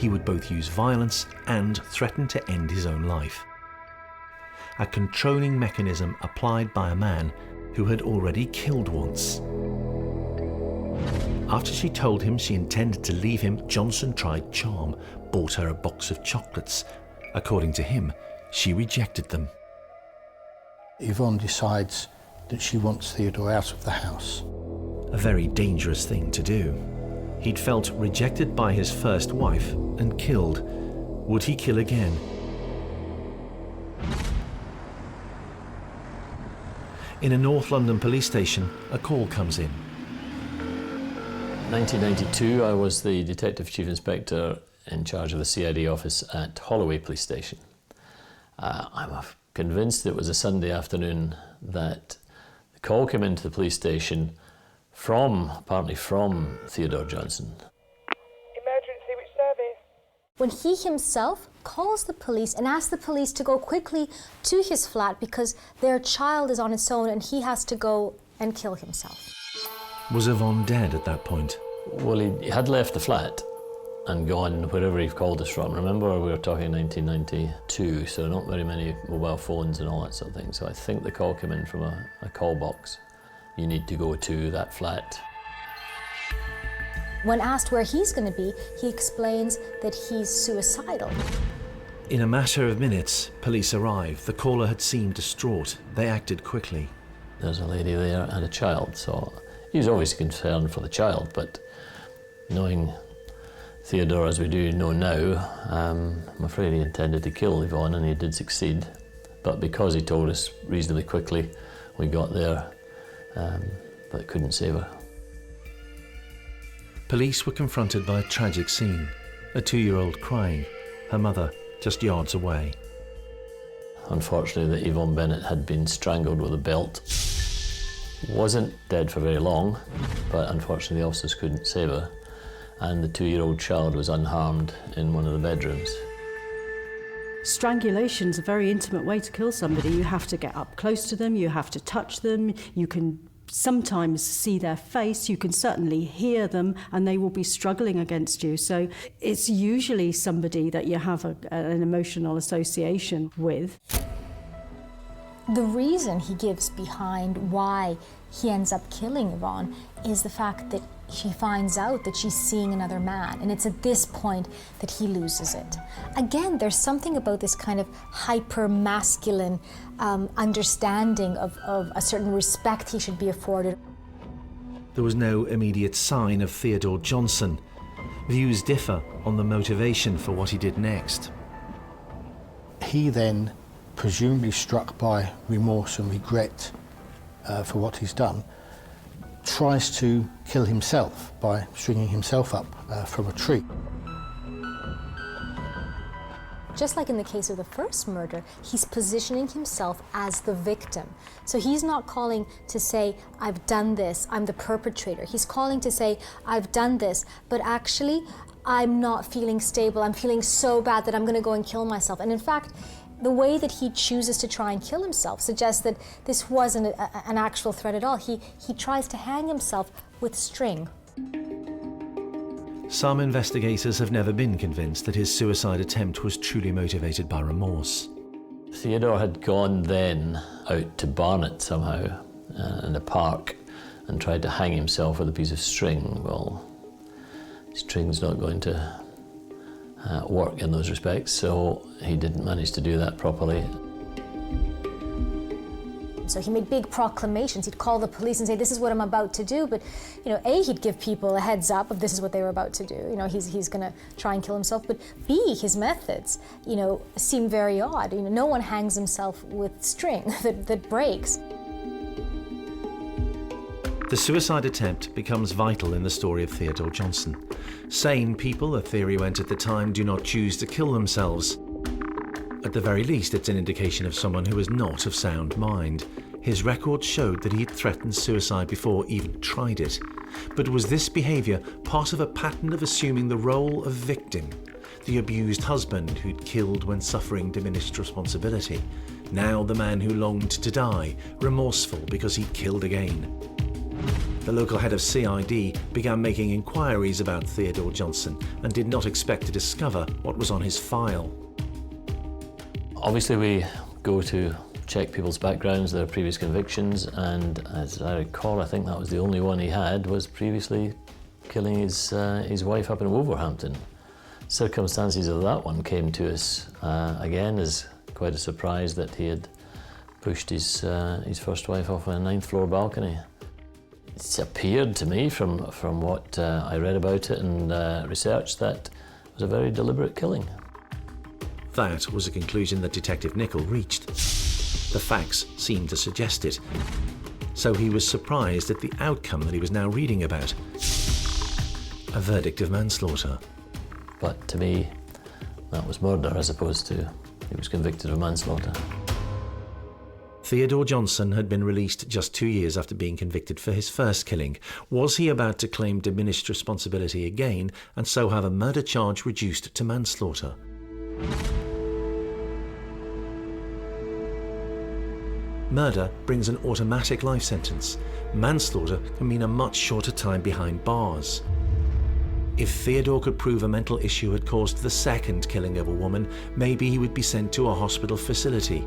He would both use violence and threaten to end his own life. A controlling mechanism applied by a man who had already killed once. After she told him she intended to leave him, Johnson tried charm, bought her a box of chocolates. According to him, she rejected them. Yvonne decides that she wants Theodore out of the house. A very dangerous thing to do. He'd felt rejected by his first wife and killed. Would he kill again? In a North London police station, a call comes in. 1992, I was the Detective Chief Inspector in charge of the CID office at Holloway Police Station. I'm convinced it was a Sunday afternoon that the call came into the police station apparently from Theodore Johnson. Emergency, which service? When he himself calls the police and asks the police to go quickly to his flat because their child is on its own and he has to go and kill himself. Was Yvonne dead at that point? Well, he had left the flat and gone wherever he called us from. Remember, we were talking 1992, so not very many mobile phones and all that sort of thing. So I think the call came in from a call box. You need to go to that flat. When asked where he's going to be, he explains that he's suicidal. In a matter of minutes, police arrived. The caller had seemed distraught. They acted quickly. There's a lady there and a child, so he was obviously concerned for the child, but knowing Theodore as we do know now, I'm afraid he intended to kill Yvonne, and he did succeed. But because he told us reasonably quickly, we got there, but couldn't save her. Police were confronted by a tragic scene. A 2-year-old crying, her mother just yards away. Unfortunately, that Yvonne Bennett had been strangled with a belt. Wasn't dead for very long, but unfortunately the officers couldn't save her. And the 2-year-old child was unharmed in one of the bedrooms. Strangulation's a very intimate way to kill somebody. You have to get up close to them, you have to touch them, you can sometimes see their face, you can certainly hear them, and they will be struggling against you. So it's usually somebody that you have an emotional association with. The reason he gives behind why he ends up killing Yvonne is the fact that she finds out that she's seeing another man, and it's at this point that he loses it. Again, there's something about this kind of hyper-masculine understanding of a certain respect he should be afforded. There was no immediate sign of Theodore Johnson. Views differ on the motivation for what he did next. He then, presumably struck by remorse and regret for what he's done, tries to kill himself by stringing himself up from a tree. Just like in the case of the first murder, he's positioning himself as the victim. So he's not calling to say, I've done this, I'm the perpetrator. He's calling to say, I've done this, but actually, I'm not feeling stable. I'm feeling so bad that I'm gonna go and kill myself. And in fact, the way that he chooses to try and kill himself suggests that this wasn't an actual threat at all. He tries to hang himself with string. Some investigators have never been convinced that his suicide attempt was truly motivated by remorse. Theodore had gone then out to Barnet somehow in a park and tried to hang himself with a piece of string. Well, string's not going to work in those respects, so he didn't manage to do that properly. So he made big proclamations. He'd call the police and say, this is what I'm about to do. But, you know, A, he'd give people a heads up of this is what they were about to do. You know, he's going to try and kill himself. But B, his methods, you know, seem very odd. You know, no one hangs himself with string that breaks. The suicide attempt becomes vital in the story of Theodore Johnson. Sane people, the theory went at the time, do not choose to kill themselves. At the very least, it's an indication of someone who is not of sound mind. His record showed that he had threatened suicide before even tried it. But was this behaviour part of a pattern of assuming the role of victim? The abused husband who'd killed when suffering diminished responsibility. Now the man who longed to die, remorseful because he'd killed again. The local head of CID began making inquiries about Theodore Johnson and did not expect to discover what was on his file. Obviously we go to check people's backgrounds, their previous convictions, and as I recall, I think that was the only one he had, was previously killing his wife up in Wolverhampton. Circumstances of that one came to us again as quite a surprise that he had pushed his first wife off a 9th floor balcony. It's appeared to me from what I read about it and research that it was a very deliberate killing. That was a conclusion that Detective Nichol reached. The facts seemed to suggest it. So he was surprised at the outcome that he was now reading about. A verdict of manslaughter. But to me, that was murder as opposed to he was convicted of manslaughter. Theodore Johnson had been released just 2 years after being convicted for his first killing. Was he about to claim diminished responsibility again and so have a murder charge reduced to manslaughter? Murder brings an automatic life sentence. Manslaughter can mean a much shorter time behind bars. If Theodore could prove a mental issue had caused the second killing of a woman, maybe he would be sent to a hospital facility.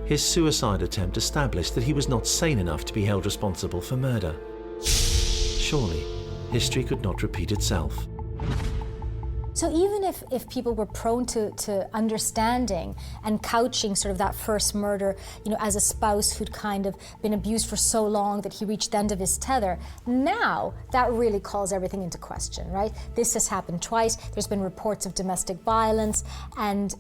His suicide attempt established that he was not sane enough to be held responsible for murder. Surely, history could not repeat itself. So even if people were prone to understanding and couching sort of that first murder, you know, as a spouse who'd kind of been abused for so long that he reached the end of his tether, now that really calls everything into question, right? This has happened twice. There's been reports of domestic violence and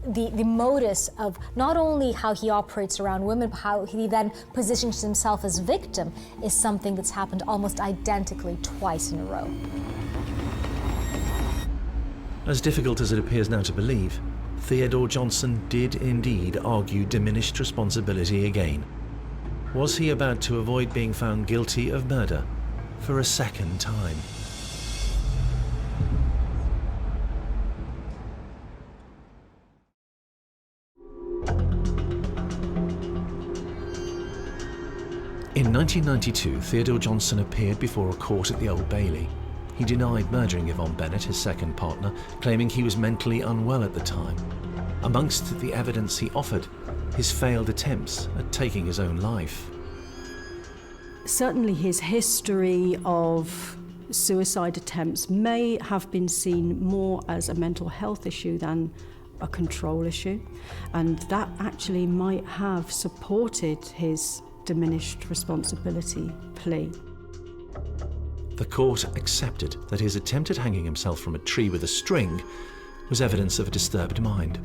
the modus of not only how he operates around women, but how he then positions himself as victim is something that's happened almost identically twice in a row. As difficult as it appears now to believe, Theodore Johnson did indeed argue diminished responsibility again. Was he about to avoid being found guilty of murder for a second time? In 1992, Theodore Johnson appeared before a court at the Old Bailey. He denied murdering Yvonne Bennett, his second partner, claiming he was mentally unwell at the time. Amongst the evidence he offered, his failed attempts at taking his own life. Certainly his history of suicide attempts may have been seen more as a mental health issue than a control issue, and that actually might have supported his diminished responsibility plea. The court accepted that his attempt at hanging himself from a tree with a string was evidence of a disturbed mind.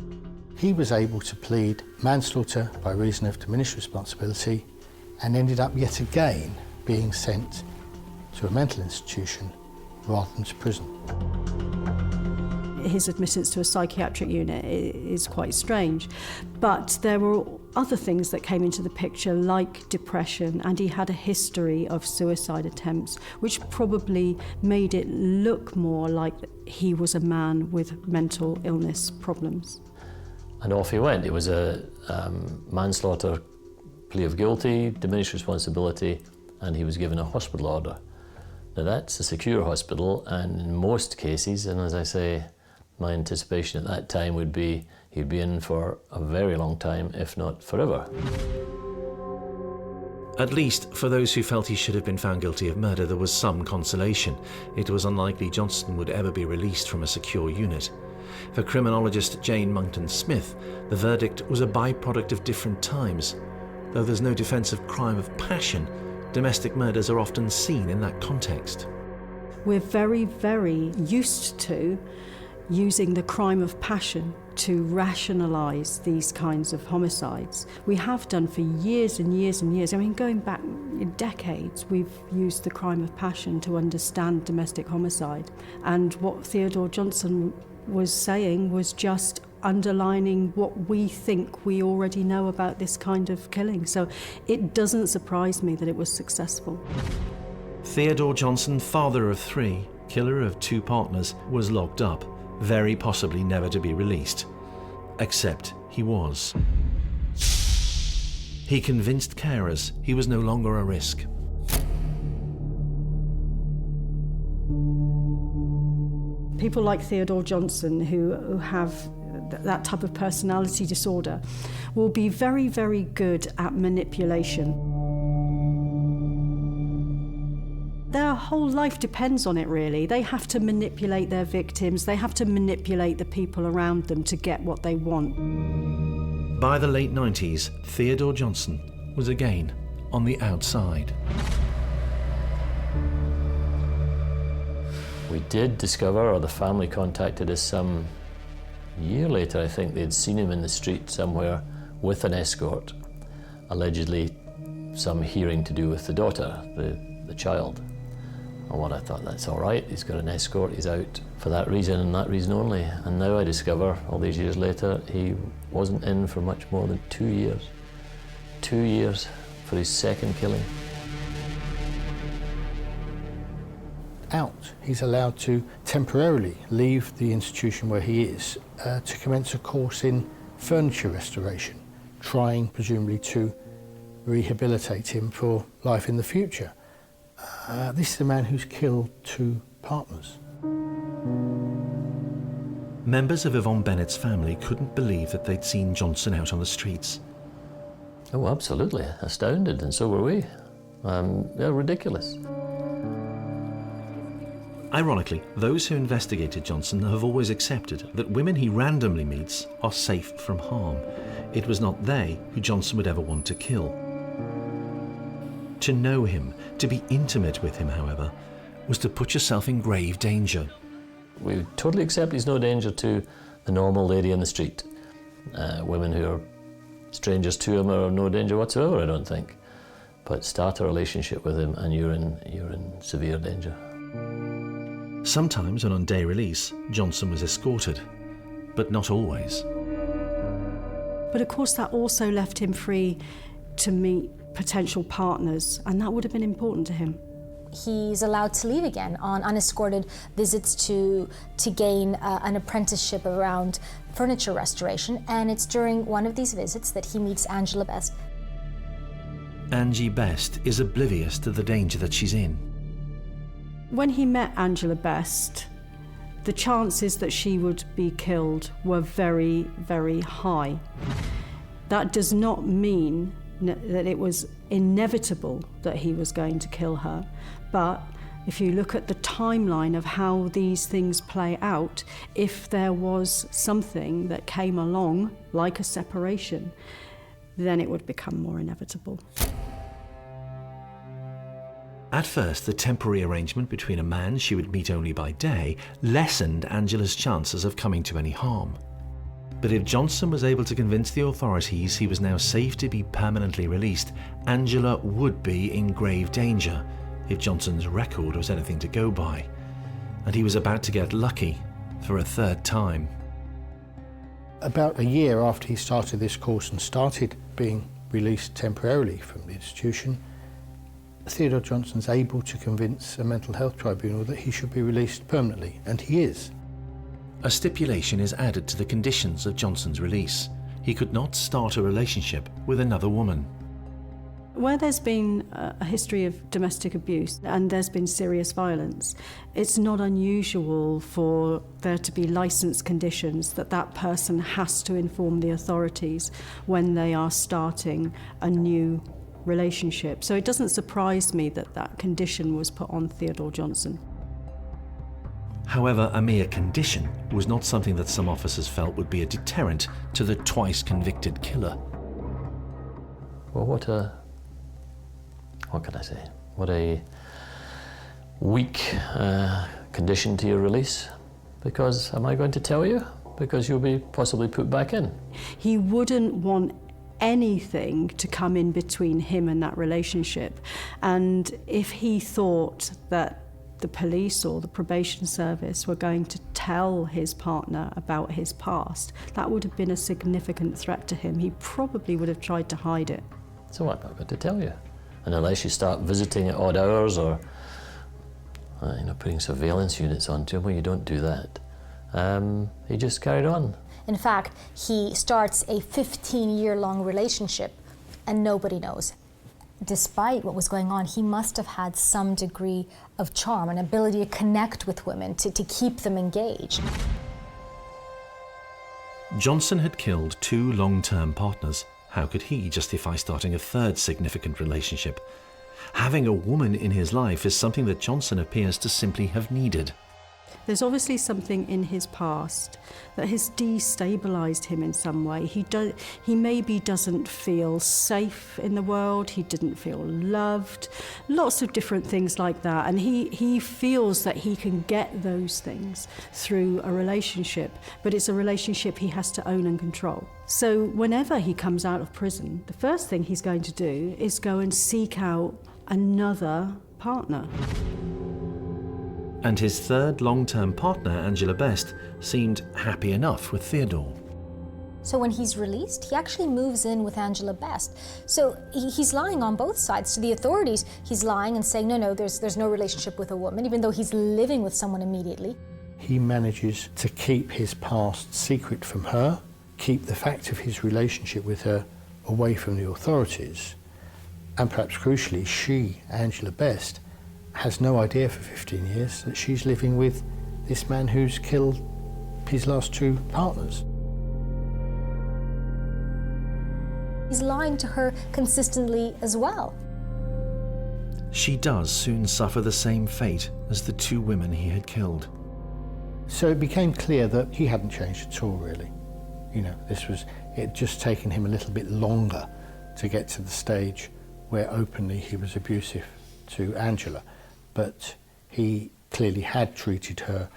He was able to plead manslaughter by reason of diminished responsibility and ended up yet again being sent to a mental institution rather than to prison. His admittance to a psychiatric unit is quite strange, but there were other things that came into the picture, like depression, and he had a history of suicide attempts, which probably made it look more like he was a man with mental illness problems. And off he went. It was a manslaughter plea of guilty, diminished responsibility, and he was given a hospital order. Now that's a secure hospital, and in most cases, and as I say, my anticipation at that time would be he'd be in for a very long time, if not forever. At least for those who felt he should have been found guilty of murder, there was some consolation. It was unlikely Johnson would ever be released from a secure unit. For criminologist Jane Monckton Smith, the verdict was a byproduct of different times. Though there's no defence of crime of passion, domestic murders are often seen in that context. We're very, very used to using the crime of passion to rationalise these kinds of homicides. We have done for years and years and years. I mean, going back decades, we've used the crime of passion to understand domestic homicide. And what Theodore Johnson was saying was just underlining what we think we already know about this kind of killing. So it doesn't surprise me that it was successful. Theodore Johnson, father of 3, killer of 2 partners, was locked up, very possibly never to be released. Except he was. He convinced carers he was no longer a risk. People like Theodore Johnson, who have that type of personality disorder, will be very, very good at manipulation. Their whole life depends on it, really. They have to manipulate their victims. They have to manipulate the people around them to get what they want. By the late 90s, Theodore Johnson was again on the outside. We did discover, or the family contacted us some year later, I think they'd seen him in the street somewhere with an escort, allegedly some hearing to do with the daughter, the child. And what I thought, that's all right, he's got an escort, he's out for that reason and that reason only. And now I discover, all these years later, he wasn't in for much more than 2 years. 2 years for his second killing. Out, he's allowed to temporarily leave the institution where he is to commence a course in furniture restoration, trying presumably to rehabilitate him for life in the future. This is a man who's killed 2 partners. Members of Yvonne Bennett's family couldn't believe that they'd seen Johnson out on the streets. Oh, absolutely, astounded, and so were we. They're ridiculous. Ironically, those who investigated Johnson have always accepted that women he randomly meets are safe from harm. It was not they who Johnson would ever want to kill. To know him, to be intimate with him, however, was to put yourself in grave danger. We totally accept he's no danger to the normal lady in the street. Women who are strangers to him are no danger whatsoever, I don't think. But start a relationship with him and you're in severe danger. Sometimes, and on day release, Johnson was escorted, but not always. But of course that also left him free to meet potential partners, and that would have been important to him. He's allowed to leave again on unescorted visits to gain an apprenticeship around furniture restoration, and it's during one of these visits that he meets Angela Best. Angie Best is oblivious to the danger that she's in. When he met Angela Best, the chances that she would be killed were very, very high. That does not mean that it was inevitable that he was going to kill her, but if you look at the timeline of how these things play out, if there was something that came along, like a separation, then it would become more inevitable. At first, the temporary arrangement between a man she would meet only by day lessened Angela's chances of coming to any harm. But if Johnson was able to convince the authorities he was now safe to be permanently released, Angela would be in grave danger if Johnson's record was anything to go by. And he was about to get lucky for a third time. About a year after he started this course and started being released temporarily from the institution, Theodore Johnson's able to convince a mental health tribunal that he should be released permanently, and he is. A stipulation is added to the conditions of Johnson's release. He could not start a relationship with another woman. Where there's been a history of domestic abuse and there's been serious violence, it's not unusual for there to be license conditions that that person has to inform the authorities when they are starting a new relationship. So it doesn't surprise me that that condition was put on Theodore Johnson. However, a mere condition was not something that some officers felt would be a deterrent to the twice convicted killer. Well, what can I say? What a weak condition to your release. Because, am I going to tell you? Because you'll be possibly put back in. He wouldn't want anything to come in between him and that relationship. And if he thought that the police or the probation service were going to tell his partner about his past, that would have been a significant threat to him. He probably would have tried to hide it. So I'm not going to tell you. And unless you start visiting at odd hours or putting surveillance units onto him, well, you don't do that. He just carried on. In fact, he starts a 15-year-long relationship and nobody knows. Despite what was going on, he must have had some degree of charm, an ability to connect with women, to keep them engaged. Johnson had killed 2 long-term partners. How could he justify starting a third significant relationship? Having a woman in his life is something that Johnson appears to simply have needed. There's obviously something in his past that has destabilised him in some way. He maybe doesn't feel safe in the world, he didn't feel loved, lots of different things like that. And he feels that he can get those things through a relationship, but it's a relationship he has to own and control. So whenever he comes out of prison, the first thing he's going to do is go and seek out another partner. And his third long-term partner, Angela Best, seemed happy enough with Theodore. So when he's released, he actually moves in with Angela Best. So he's lying on both sides. To the authorities, he's lying and saying, no, there's no relationship with a woman, even though he's living with someone immediately. He manages to keep his past secret from her, keep the fact of his relationship with her away from the authorities, and perhaps crucially, she, Angela Best, has no idea for 15 years that she's living with this man who's killed his last 2 partners. He's lying to her consistently as well. She does soon suffer the same fate as the 2 women he had killed. So it became clear that he hadn't changed at all, really. It had just taken him a little bit longer to get to the stage where openly he was abusive to Angela. But he clearly had treated her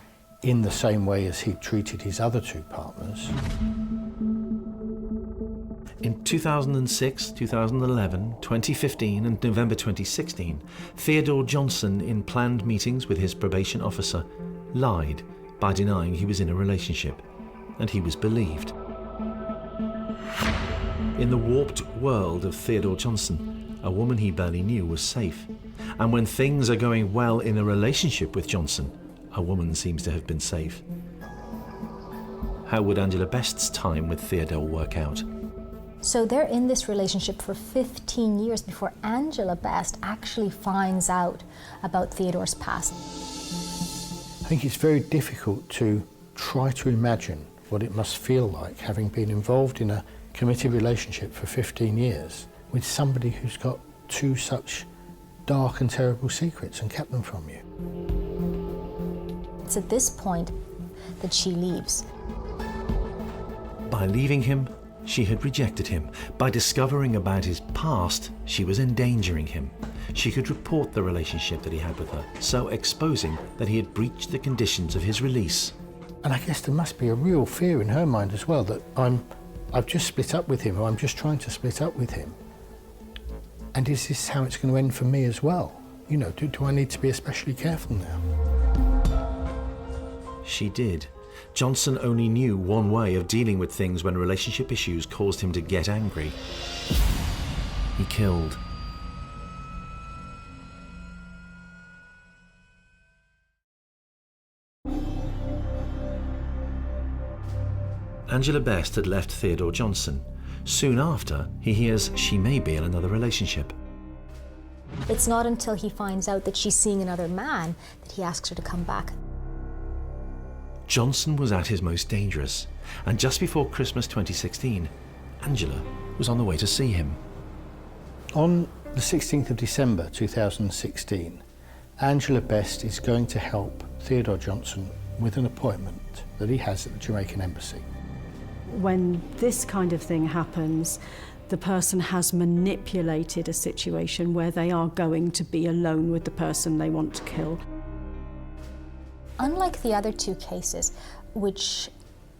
in the same way as he'd treated his other 2 partners. In 2006, 2011, 2015 and November 2016, Theodore Johnson, in planned meetings with his probation officer, lied by denying he was in a relationship, and he was believed. In the warped world of Theodore Johnson, a woman he barely knew was safe. And when things are going well in a relationship with Johnson, a woman seems to have been safe. How would Angela Best's time with Theodore work out? So they're in this relationship for 15 years before Angela Best actually finds out about Theodore's passing. I think it's very difficult to try to imagine what it must feel like having been involved in a committed relationship for 15 years with somebody who's got two such dark and terrible secrets and kept them from you. It's at this point that she leaves. By leaving him, she had rejected him. By discovering about his past, she was endangering him. She could report the relationship that he had with her, so exposing that he had breached the conditions of his release. And I guess there must be a real fear in her mind as well that I've just split up with him, or I'm just trying to split up with him. And is this how it's going to end for me as well? You know, do I need to be especially careful now? She did. Johnson only knew one way of dealing with things when relationship issues caused him to get angry. He killed. Angela Best had left Theodore Johnson. Soon after, he hears she may be in another relationship. It's not until he finds out that she's seeing another man that he asks her to come back. Johnson was at his most dangerous, and just before Christmas 2016, Angela was on the way to see him. On the 16th of December 2016, Angela Best is going to help Theodore Johnson with an appointment that he has at the Jamaican Embassy. When this kind of thing happens, the person has manipulated a situation where they are going to be alone with the person they want to kill. Unlike the other two cases, which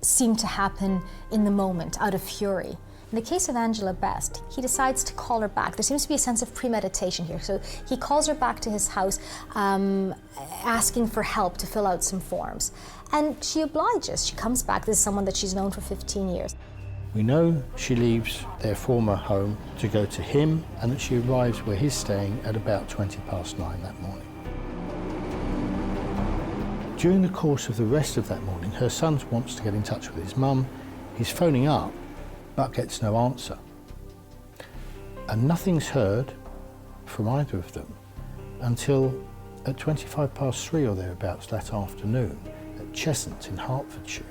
seem to happen in the moment, out of fury, in the case of Angela Best, he decides to call her back. There seems to be a sense of premeditation here. So he calls her back to his house, asking for help to fill out some forms. And she obliges. She comes back. This is someone that she's known for 15 years. We know she leaves their former home to go to him, and that she arrives where he's staying at about 9:20 that morning. During the course of the rest of that morning, her son wants to get in touch with his mum. He's phoning up, but gets no answer. And nothing's heard from either of them until at 3:25 or thereabouts that afternoon at Cheshunt in Hertfordshire.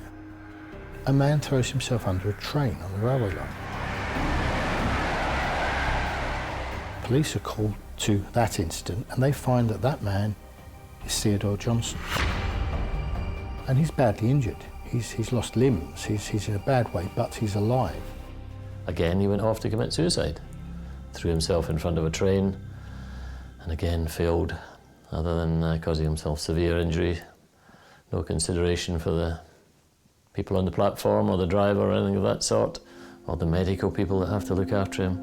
A man throws himself under a train on the railway line. Police are called to that incident, and they find that that man is Theodore Johnson. And he's badly injured. He's lost limbs, he's in a bad way, but he's alive. Again, he went off to commit suicide. Threw himself in front of a train, and again failed, other than causing himself severe injury. No consideration for the people on the platform, or the driver, or anything of that sort, or the medical people that have to look after him.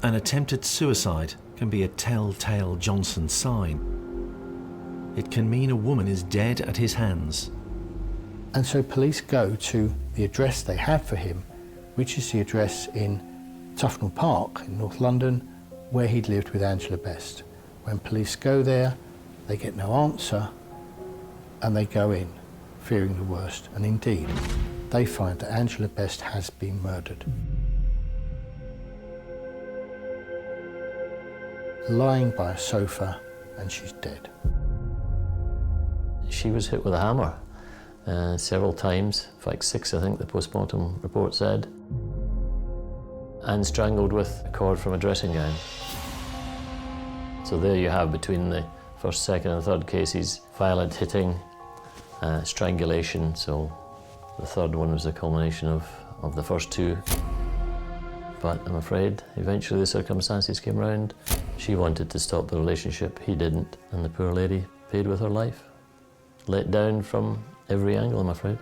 An attempted suicide can be a telltale Johnson sign. It can mean a woman is dead at his hands. And so police go to the address they have for him, which is the address in Tufnell Park in North London, where he'd lived with Angela Best. When police go there, they get no answer, and they go in, fearing the worst. And indeed, they find that Angela Best has been murdered. Lying by a sofa, and she's dead. She was hit with a hammer several times, in fact 6 I think the post-mortem report said, and strangled with a cord from a dressing gown. So there you have, between the first, second and third cases, violent hitting, strangulation, so the third one was a culmination of the first 2. But I'm afraid eventually the circumstances came round. She wanted to stop the relationship, he didn't, and the poor lady paid with her life. Let down from every angle, I'm afraid.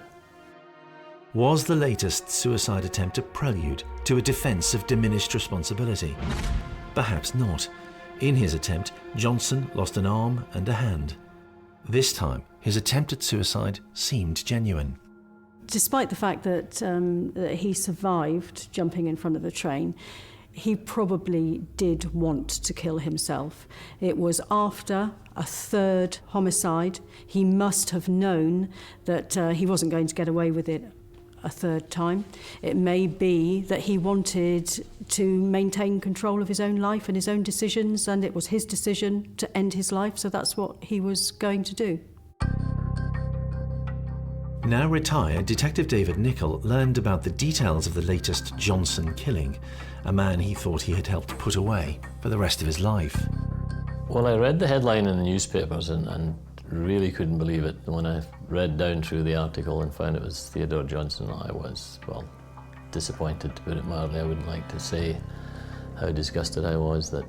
Was the latest suicide attempt a prelude to a defence of diminished responsibility? Perhaps not. In his attempt, Johnson lost an arm and a hand. This time, his attempt at suicide seemed genuine. Despite the fact that he survived jumping in front of the train, he probably did want to kill himself. It was after a third homicide. He must have known that he wasn't going to get away with it a third time. It may be that he wanted to maintain control of his own life and his own decisions, and it was his decision to end his life, so that's what he was going to do. Now retired, Detective David Nichol learned about the details of the latest Johnson killing, a man he thought he had helped put away for the rest of his life. Well, I read the headline in the newspapers and really couldn't believe it. When I read down through the article and found it was Theodore Johnson, I was, well, disappointed, to put it mildly. I wouldn't like to say how disgusted I was that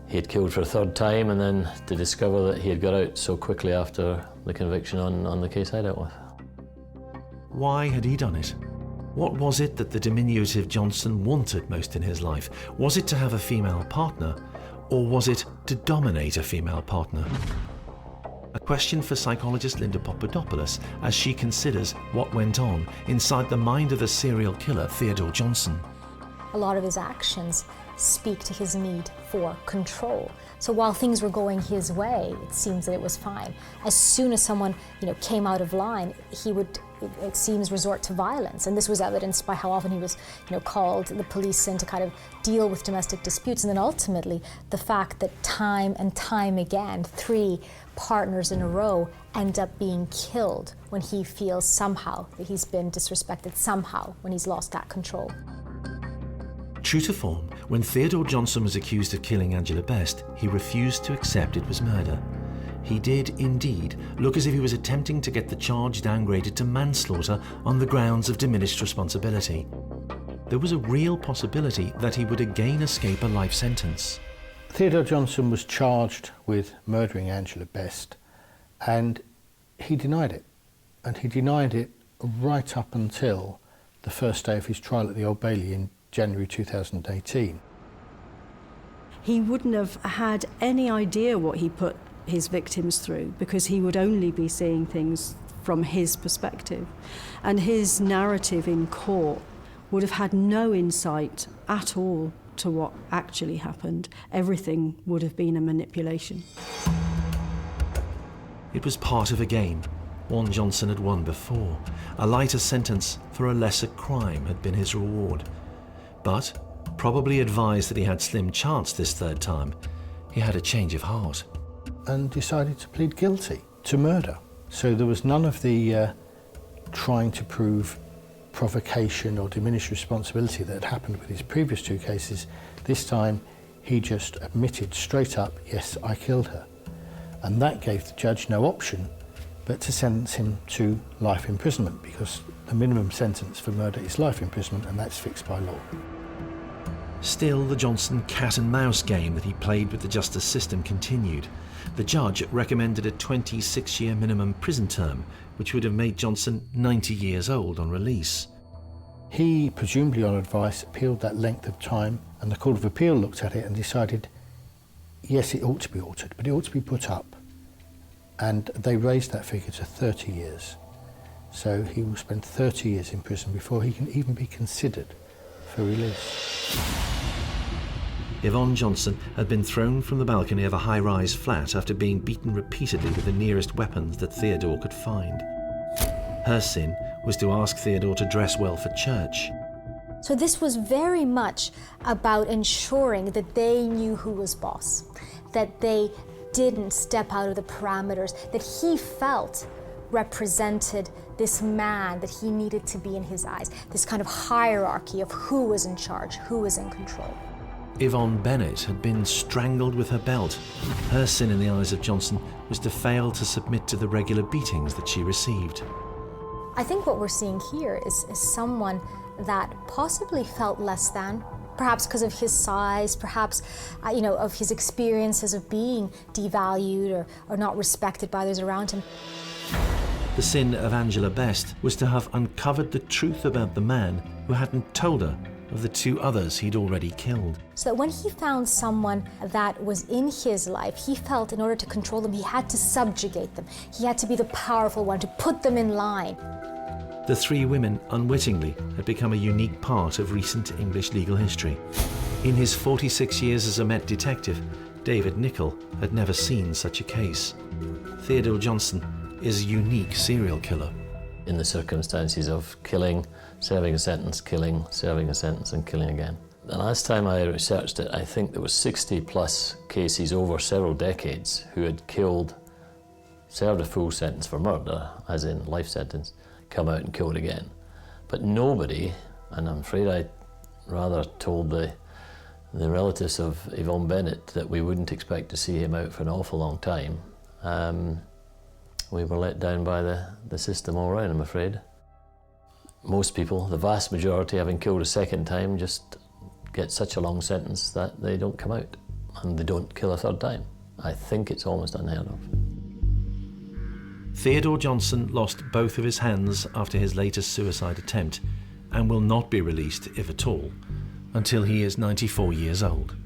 he had killed for a third time, and then to discover that he had got out so quickly after the conviction on the case I dealt with. Why had he done it? What was it that the diminutive Johnson wanted most in his life? Was it to have a female partner, or was it to dominate a female partner? A question for psychologist Linda Papadopoulos as she considers what went on inside the mind of the serial killer Theodore Johnson. A lot of his actions speak to his need for control. So while things were going his way, it seems that it was fine. As soon as someone, came out of line, he would, it seems, resort to violence. And this was evidenced by how often he was, called the police in to kind of deal with domestic disputes. And then ultimately, the fact that time and time again, 3 partners in a row end up being killed when he feels somehow that he's been disrespected, somehow when he's lost that control. True to form, when Theodore Johnson was accused of killing Angela Best, he refused to accept it was murder. He did indeed look as if he was attempting to get the charge downgraded to manslaughter on the grounds of diminished responsibility. There was a real possibility that he would again escape a life sentence. Theodore Johnson was charged with murdering Angela Best, and he denied it. And he denied it right up until the first day of his trial at the Old Bailey in January 2018. He wouldn't have had any idea what he put his victims through, because he would only be seeing things from his perspective. And his narrative in court would have had no insight at all to what actually happened. Everything would have been a manipulation. It was part of a game, one Johnson had won before. A lighter sentence for a lesser crime had been his reward. But, probably advised that he had slim chance this third time, he had a change of heart. And decided to plead guilty to murder. So there was none of the trying to prove provocation or diminished responsibility that had happened with his previous 2 cases. This time he just admitted straight up, yes, I killed her. And that gave the judge no option but to sentence him to life imprisonment, because the minimum sentence for murder is life imprisonment, and that's fixed by law. Still, the Johnson cat-and-mouse game that he played with the justice system continued. The judge recommended a 26-year minimum prison term, which would have made Johnson 90 years old on release. He, presumably on advice, appealed that length of time, and the Court of Appeal looked at it and decided, yes, it ought to be altered, but it ought to be put up. And they raised that figure to 30 years. So he will spend 30 years in prison before he can even be considered for release. Yvonne Johnson had been thrown from the balcony of a high-rise flat after being beaten repeatedly with the nearest weapons that Theodore could find. Her sin was to ask Theodore to dress well for church. So this was very much about ensuring that they knew who was boss, that they didn't step out of the parameters, that he felt represented this man that he needed to be in his eyes, this kind of hierarchy of who was in charge, who was in control. Yvonne Bennett had been strangled with her belt. Her sin in the eyes of Johnson was to fail to submit to the regular beatings that she received. I think what we're seeing here is someone that possibly felt less than, perhaps because of his size, perhaps of his experiences of being devalued or not respected by those around him. The sin of Angela Best was to have uncovered the truth about the man who hadn't told her of the 2 others he'd already killed. So that when he found someone that was in his life, he felt in order to control them, he had to subjugate them. He had to be the powerful one, to put them in line. The 3 women, unwittingly, had become a unique part of recent English legal history. In his 46 years as a Met detective, David Nichol had never seen such a case. Theodore Johnson is a unique serial killer. in the circumstances of killing, serving a sentence, killing, serving a sentence and killing again. The last time I researched it, I think there was 60 plus cases over several decades who had killed, served a full sentence for murder, as in life sentence, come out and killed again. But nobody, and I'm afraid I rather told the relatives of Yvonne Bennett that we wouldn't expect to see him out for an awful long time. We were let down by the system all round, I'm afraid. Most people, the vast majority, having killed a second time, just get such a long sentence that they don't come out and they don't kill a third time. I think it's almost unheard of. Theodore Johnson lost both of his hands after his latest suicide attempt and will not be released, if at all, until he is 94 years old.